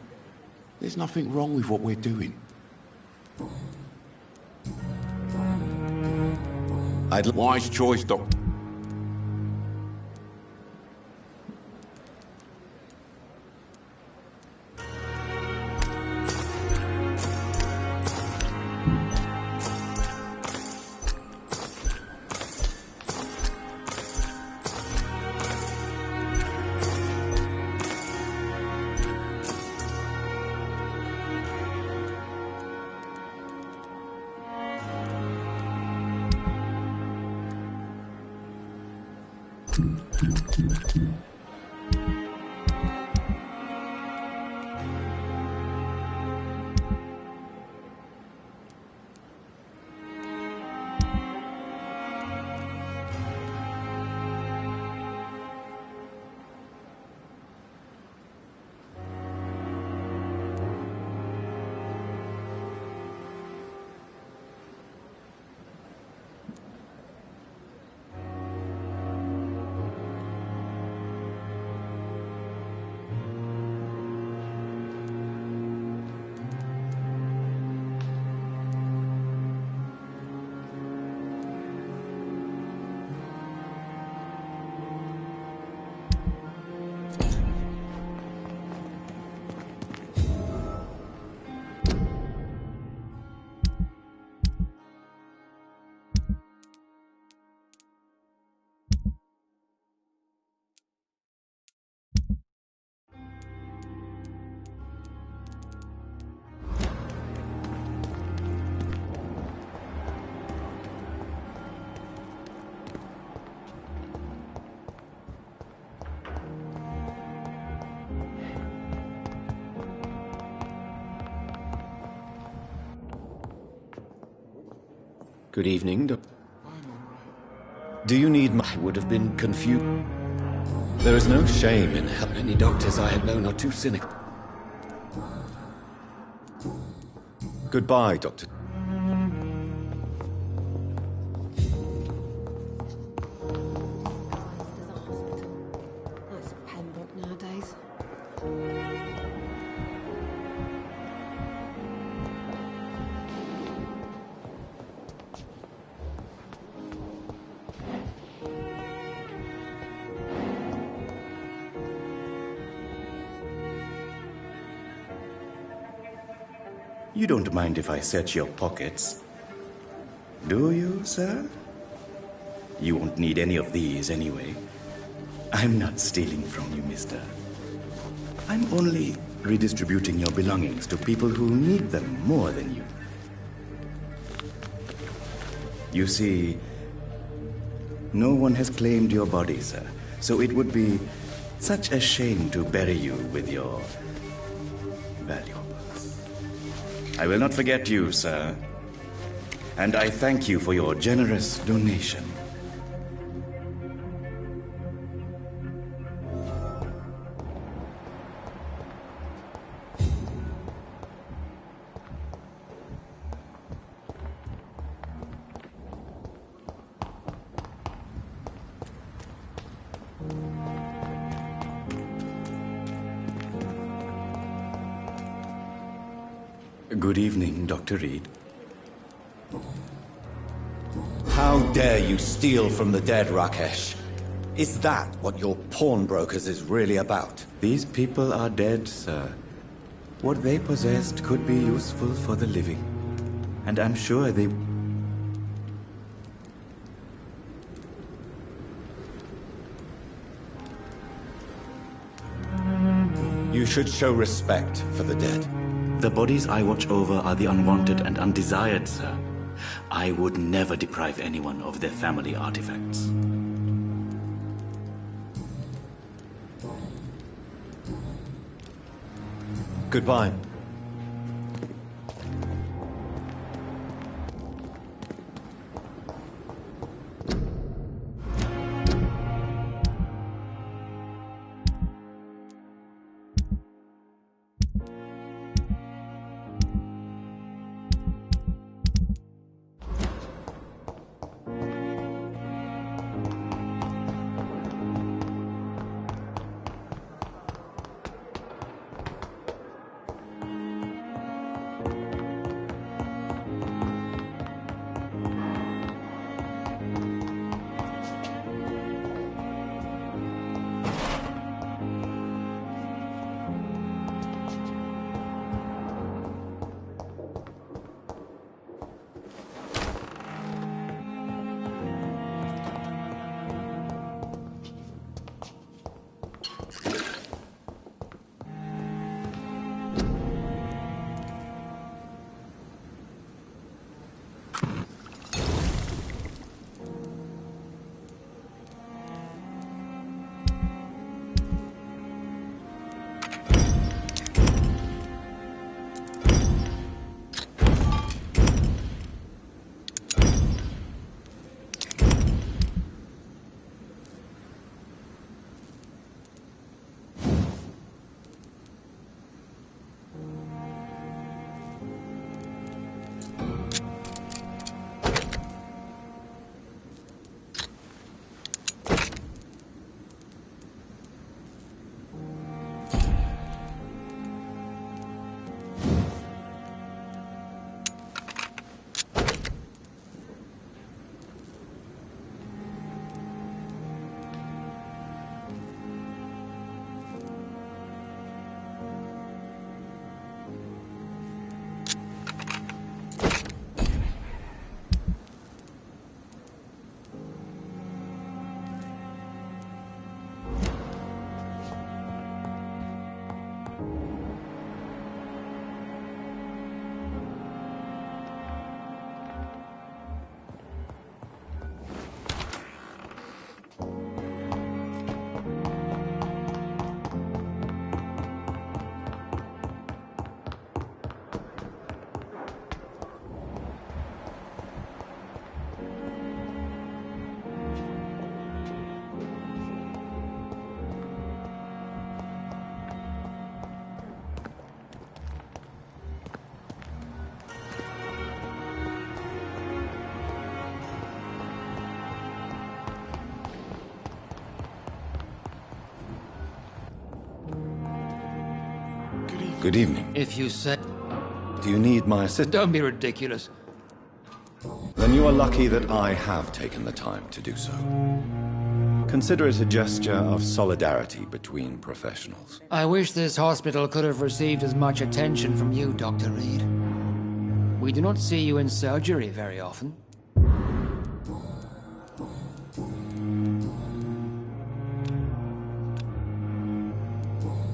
There's nothing wrong with what we're doing. Wise choice, Doctor. Good evening, Do you need I would have been confused. There is no shame in how many doctors I have known are too cynical. Goodbye, Doctor. That's Pembroke nowadays. You don't mind if I search your pockets, do you, sir? You won't need any of these anyway. I'm not stealing from you, mister. I'm only redistributing your belongings to people who need them more than you. You see, no one has claimed your body, sir, so it would be such a shame to bury you with your valuables. I will not forget you, sir. And I thank you for your generous donation. Good evening, Dr. Reed. How dare you steal from the dead, Rakesh? Is that what your pawnbrokers is really about? These people are dead, sir. What they possessed could be useful for the living. And I'm sure they... You should show respect for the dead. The bodies I watch over are the unwanted and undesired, sir. I would never deprive anyone of their family artifacts. Goodbye. Good evening. If you say... Do you need my assistance? Don't be ridiculous. Then you are lucky that I have taken the time to do so. Consider it a gesture of solidarity between professionals. I wish this hospital could have received as much attention from you, Dr. Reed. We do not see you in surgery very often.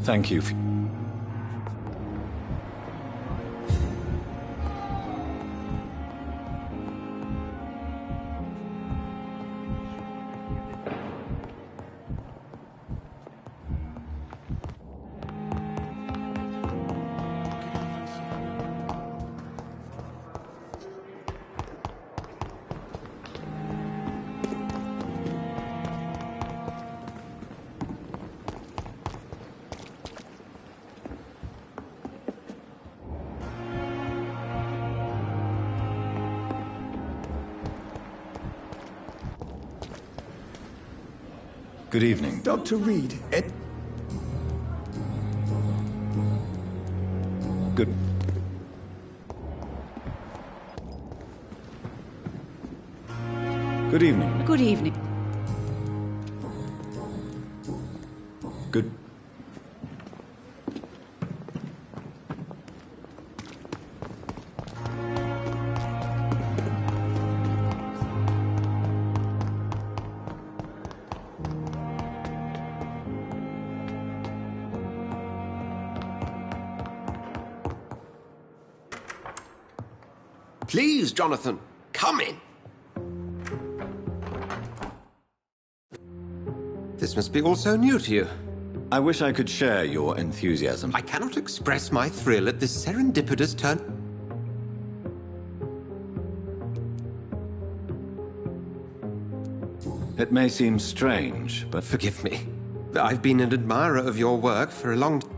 Thank you. Good evening. Dr. Reed, Good. Good evening. Good evening. Good. Please, Jonathan, come in. This must be all so new to you. I wish I could share your enthusiasm. I cannot express my thrill at this serendipitous turn. It may seem strange, but forgive me. I've been an admirer of your work for a long time.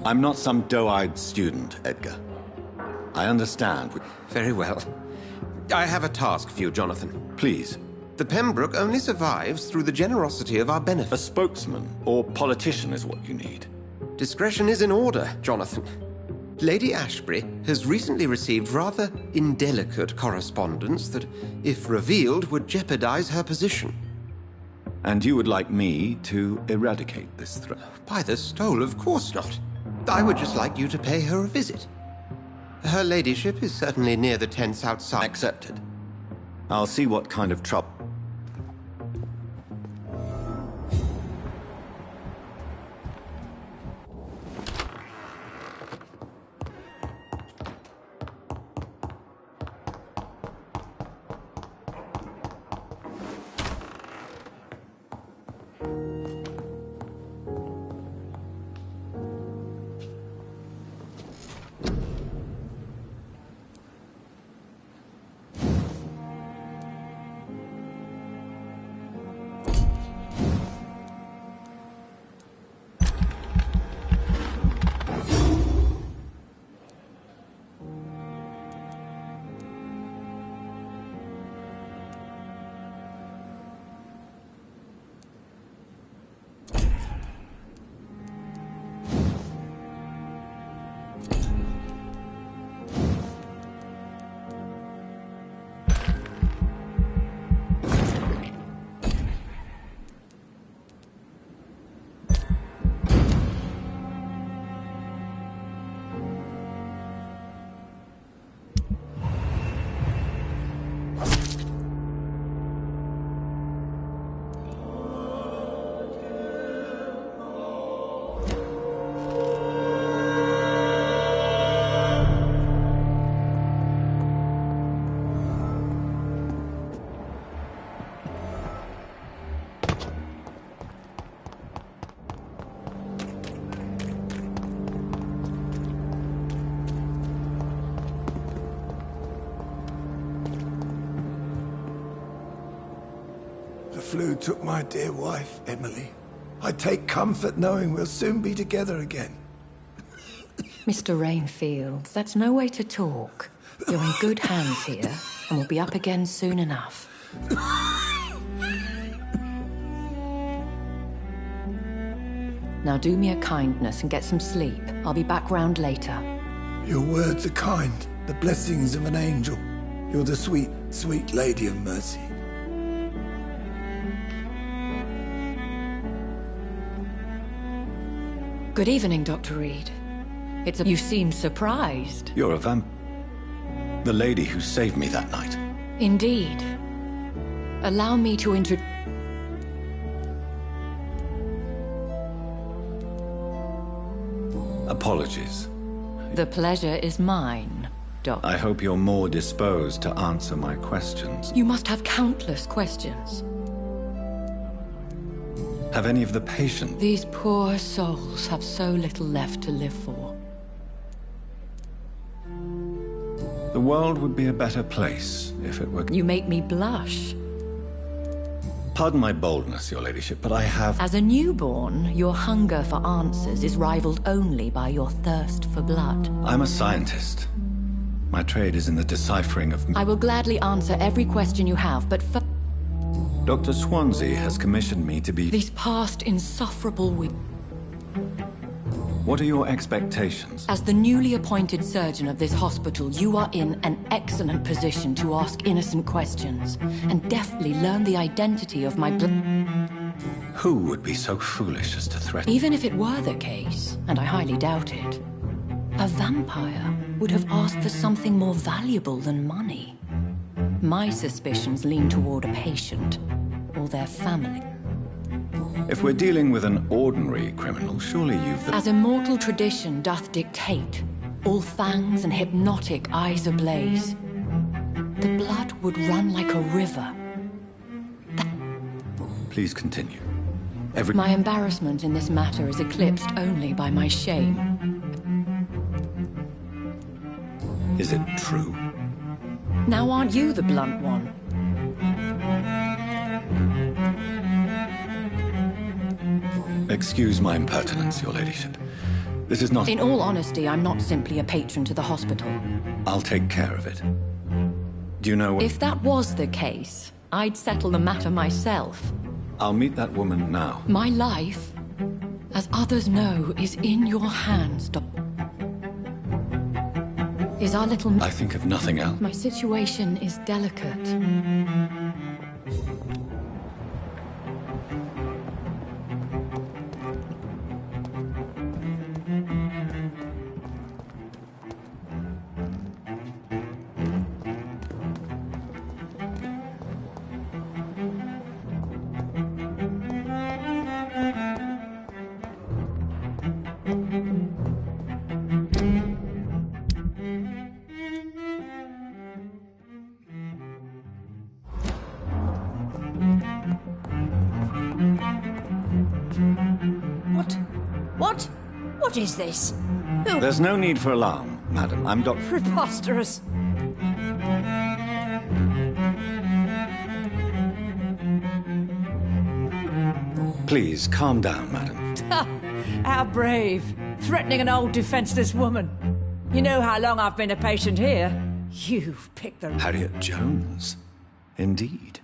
I'm not some doe-eyed student, Edgar. I understand. Very well. I have a task for you, Jonathan. Please. The Pembroke only survives through the generosity of our benefit. A spokesman or politician is what you need. Discretion is in order, Jonathan. Lady Ashbury has recently received rather indelicate correspondence that, if revealed, would jeopardize her position. And you would like me to eradicate this threat? By the stole, of course not. I would just like you to pay her a visit. Her ladyship is certainly near the tents outside. Accepted. I'll see what kind of trouble. The flu took my dear wife, Emily. I take comfort knowing we'll soon be together again. Mr. Rainfield, that's no way to talk. You're in good hands here, and we'll be up again soon enough. Now do me a kindness and get some sleep. I'll be back round later. Your words are kind, the blessings of an angel. You're the sweet, sweet Lady of Mercy. Good evening, Dr. Reed. You seem surprised. You're a vamp... The lady who saved me that night. Indeed. Allow me to introduce... Apologies. The pleasure is mine, Doctor. I hope you're more disposed to answer my questions. You must have countless questions. Have any of the patients... These poor souls have so little left to live for. The world would be a better place if it were... You make me blush. Pardon my boldness, your ladyship, but I have... As a newborn, your hunger for answers is rivaled only by your thirst for blood. I'm a scientist. My trade is in the deciphering of... I will gladly answer every question you have, but first... Dr. Swansea has commissioned me to be... These past insufferable weeks... What are your expectations? As the newly appointed surgeon of this hospital, you are in an excellent position to ask innocent questions and deftly learn the identity of my Who would be so foolish as to threaten? Even if it were the case, and I highly doubt it, a vampire would have asked for something more valuable than money. My suspicions lean toward a patient or their family. If we're dealing with an ordinary criminal, surely you've the... As immortal tradition doth dictate, all fangs and hypnotic eyes ablaze, the blood would run like a river. Please continue. My embarrassment in this matter is eclipsed only by my shame. Is it true? Now aren't you the blunt one? Excuse my impertinence, your ladyship. This is not... In all honesty, I'm not simply a patron to the hospital. I'll take care of it. Do you know what... If that was the case, I'd settle the matter myself. I'll meet that woman now. My life, as others know, is in your hands, Is our little... I think of nothing else. My situation is delicate. What is this? Who? There's no need for alarm, madam. I'm Dr. Preposterous. Please, calm down, madam. How brave. Threatening an old defenseless woman. You know how long I've been a patient here. You've picked the... Harriet Jones. Indeed.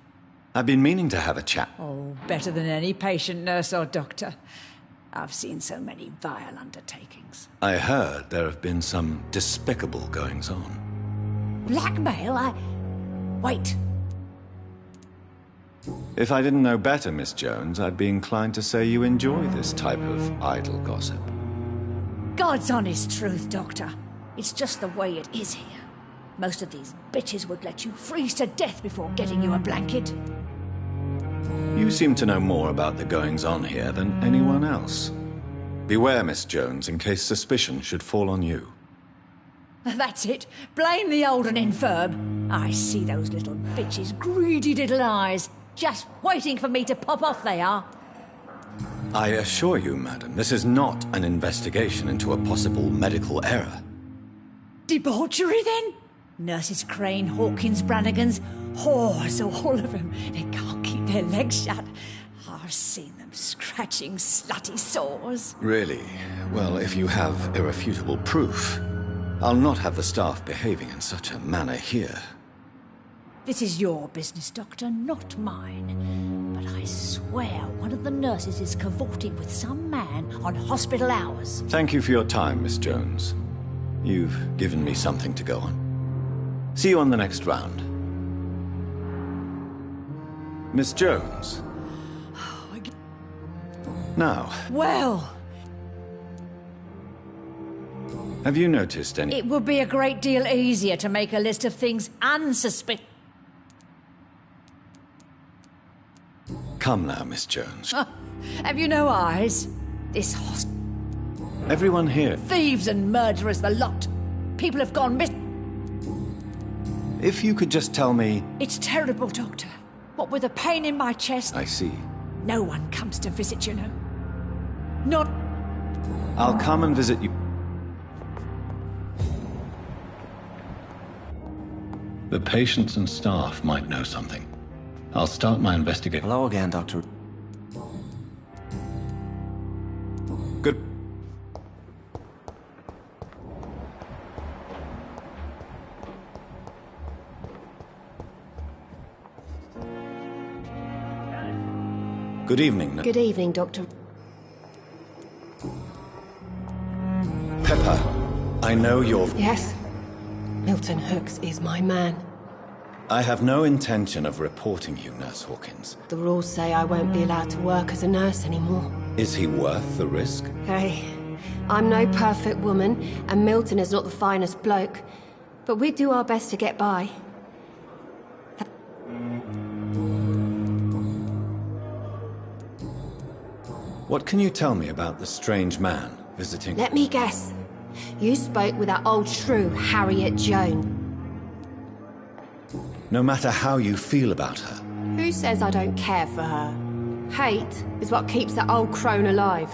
I've been meaning to have a chat. Oh, better than any patient, nurse or doctor. I've seen so many vile undertakings. I heard there have been some despicable goings-on. Blackmail? Wait. If I didn't know better, Miss Jones, I'd be inclined to say you enjoy this type of idle gossip. God's honest truth, Doctor. It's just the way it is here. Most of these bitches would let you freeze to death before getting you a blanket. You seem to know more about the goings-on here than anyone else. Beware, Miss Jones, in case suspicion should fall on you. That's it. Blame the old and infirm. I see those little bitches' greedy little eyes. Just waiting for me to pop off, they are. I assure you, madam, this is not an investigation into a possible medical error. Debauchery, then? Nurses Crane, Hawkins, Brannigans, whores, all of them. They can't keep their legs shut. I've seen them scratching slutty sores. Really? Well, if you have irrefutable proof, I'll not have the staff behaving in such a manner here. This is your business, Doctor, not mine. But I swear one of the nurses is cavorting with some man on hospital hours. Thank you for your time, Miss Jones. You've given me something to go on. See you on the next round. Miss Jones. Now. Well. Have you noticed any... It would be a great deal easier to make a list of things unsuspicious. Come now, Miss Jones. Have you no eyes? This Everyone here... Thieves and murderers, the lot. People have gone missing. If you could just tell me... It's terrible, Doctor. What with a pain in my chest... I see. No one comes to visit, you know. Not... I'll come and visit you. The patients and staff might know something. I'll start my investigation. Hello again, Doctor. Good. Good evening. Good evening, Doctor. I know you're... Yes. Milton Hooks is my man. I have no intention of reporting you, Nurse Hawkins. The rules say I won't be allowed to work as a nurse anymore. Is he worth the risk? Hey, I'm no perfect woman, and Milton is not the finest bloke. But we do our best to get by. What can you tell me about the strange man visiting... Let me guess. You spoke with that old shrew, Harriet Joan. No matter how you feel about her, Who says I don't care for her? Hate is what keeps that old crone alive.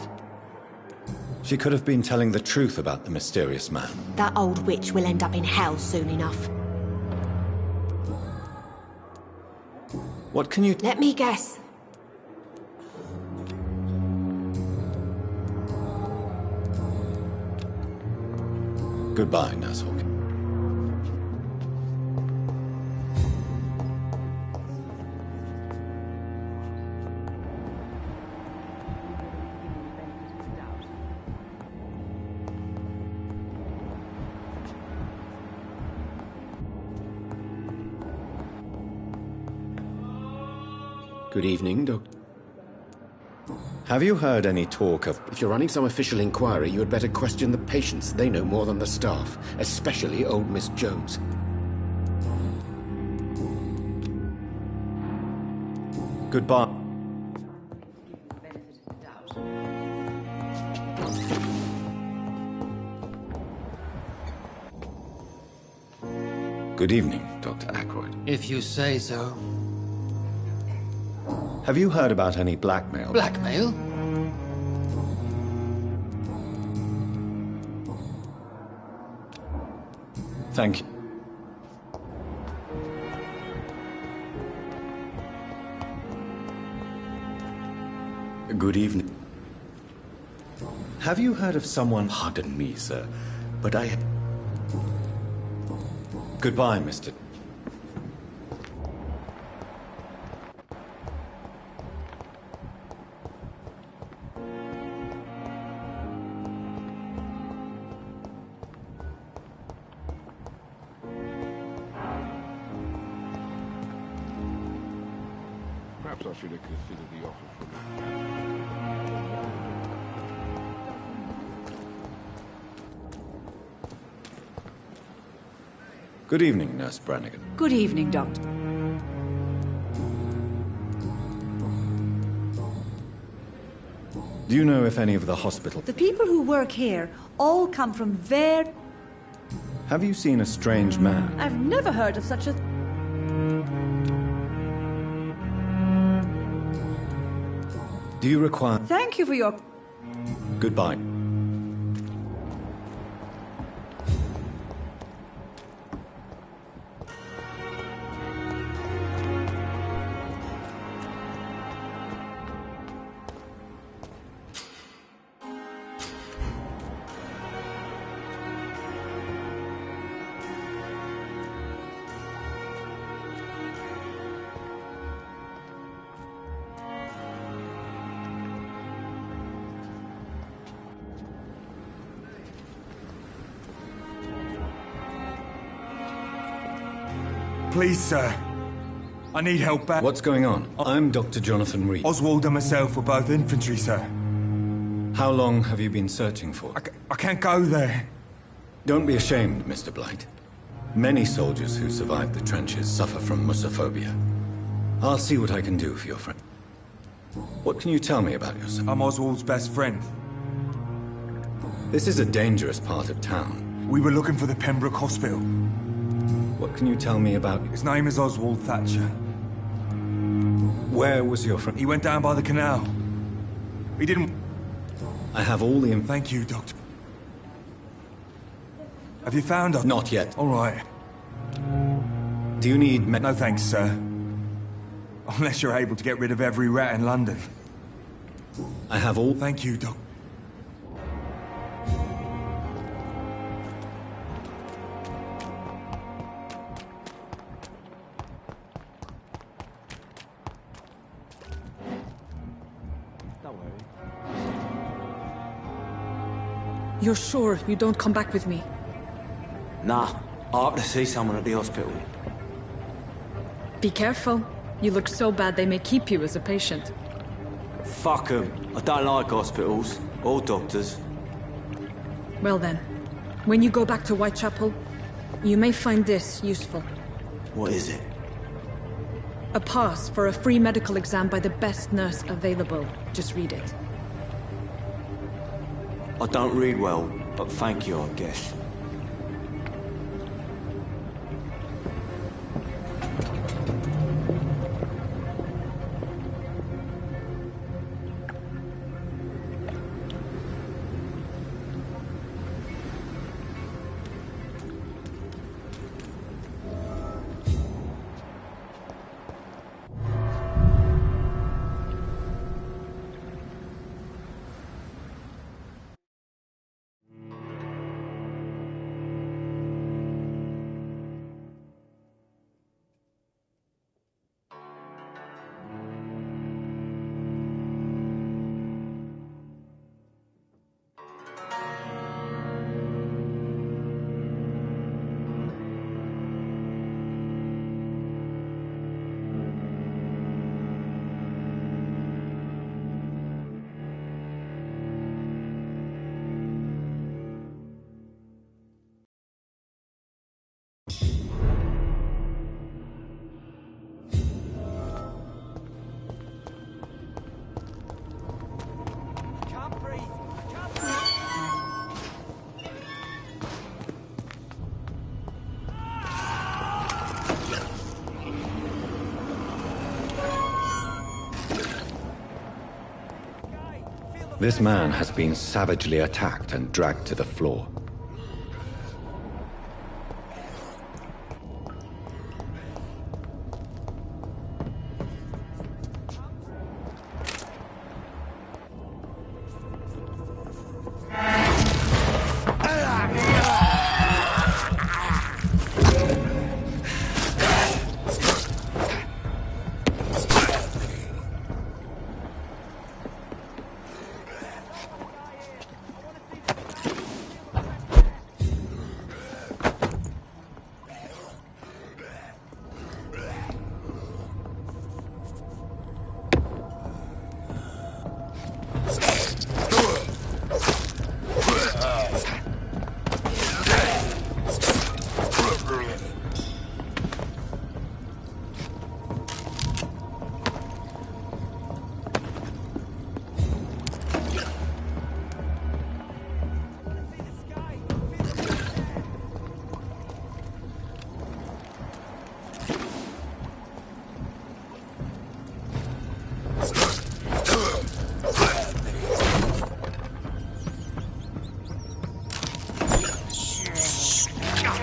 she could have been telling the truth about the mysterious man. That old witch will end up in hell soon enough. What can you... Let me guess. Goodbye, Nurse Hawkins. Good evening, Doctor. Have you heard any talk of... If you're running some official inquiry, you had better question the patients. They know more than the staff, especially old Miss Jones. Goodbye. Good evening, Dr. Ackroyd. If you say so. Have you heard about any blackmail? Blackmail? Thank you. Good evening. Have you heard of someone... Pardon me, sir, but I... Goodbye, Mr. Perhaps I should have considered the offer from Good evening, Nurse Brannigan. Good evening, Doctor. Do you know if any of the hospital... The people who work here all come from very... Have you seen a strange man? I've never heard of such a... Do you require... Thank you for your... Goodbye. Please, sir. I need help back. What's going on? I'm Dr. Jonathan Reed. Oswald and myself were both infantry, sir. How long have you been searching for? I can't go there. Don't be ashamed, Mr. Blight. Many soldiers who survived the trenches suffer from musophobia. I'll see what I can do for your friend. What can you tell me about yourself? I'm Oswald's best friend. This is a dangerous part of town. We were looking for the Pembroke Hospital. What can you tell me about... His name is Oswald Thatcher. Where was your friend? He went down by the canal. He didn't... I have all the... Thank you, Doctor. Have you found her? Not yet. All right. Do you need... No thanks, sir. Unless you're able to get rid of every rat in London. I have all... Thank you, Doc. You're sure you don't come back with me? Nah, I ought to see someone at the hospital. Be careful. You look so bad they may keep you as a patient. Fuck 'em. I don't like hospitals. Or doctors. Well then, when you go back to Whitechapel, you may find this useful. What is it? A pass for a free medical exam by the best nurse available. Just read it. I don't read well, but thank you, I guess. This man has been savagely attacked and dragged to the floor.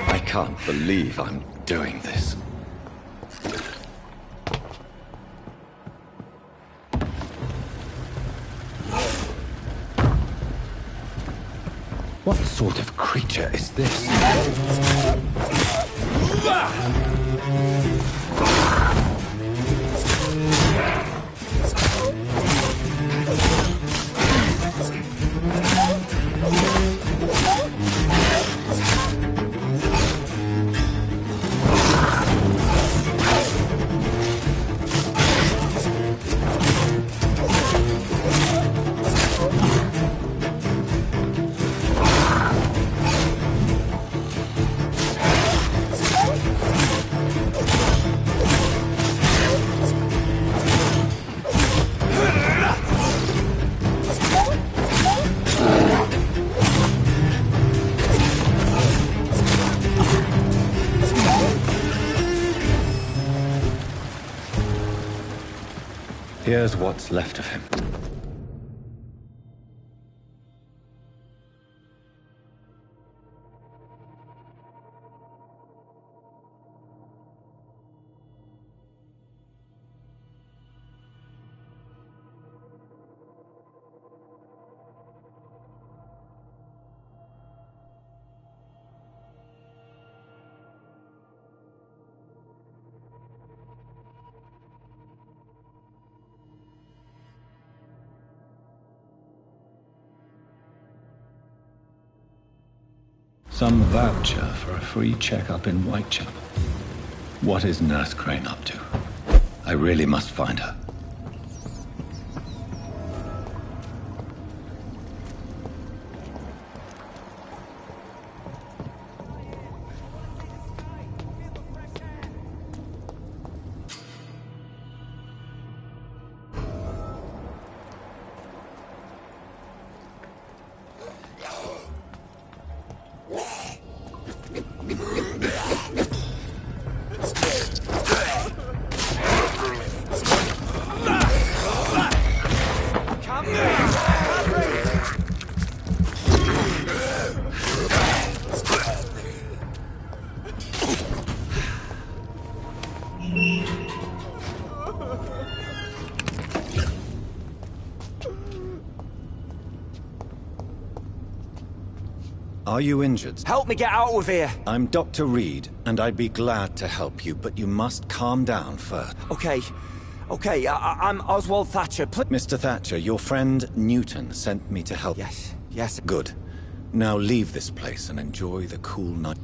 I can't believe I'm doing this. What sort of creature is this? Here's what's left of him. Some voucher for a free checkup in Whitechapel. What is Nurse Crane up to? I really must find her. Are you injured? Help me get out of here! I'm Dr. Reed, and I'd be glad to help you, but you must calm down first. Okay, I'm Oswald Thatcher. Mr. Thatcher, your friend Newton sent me to help. Yes. Good. Now leave this place and enjoy the cool night.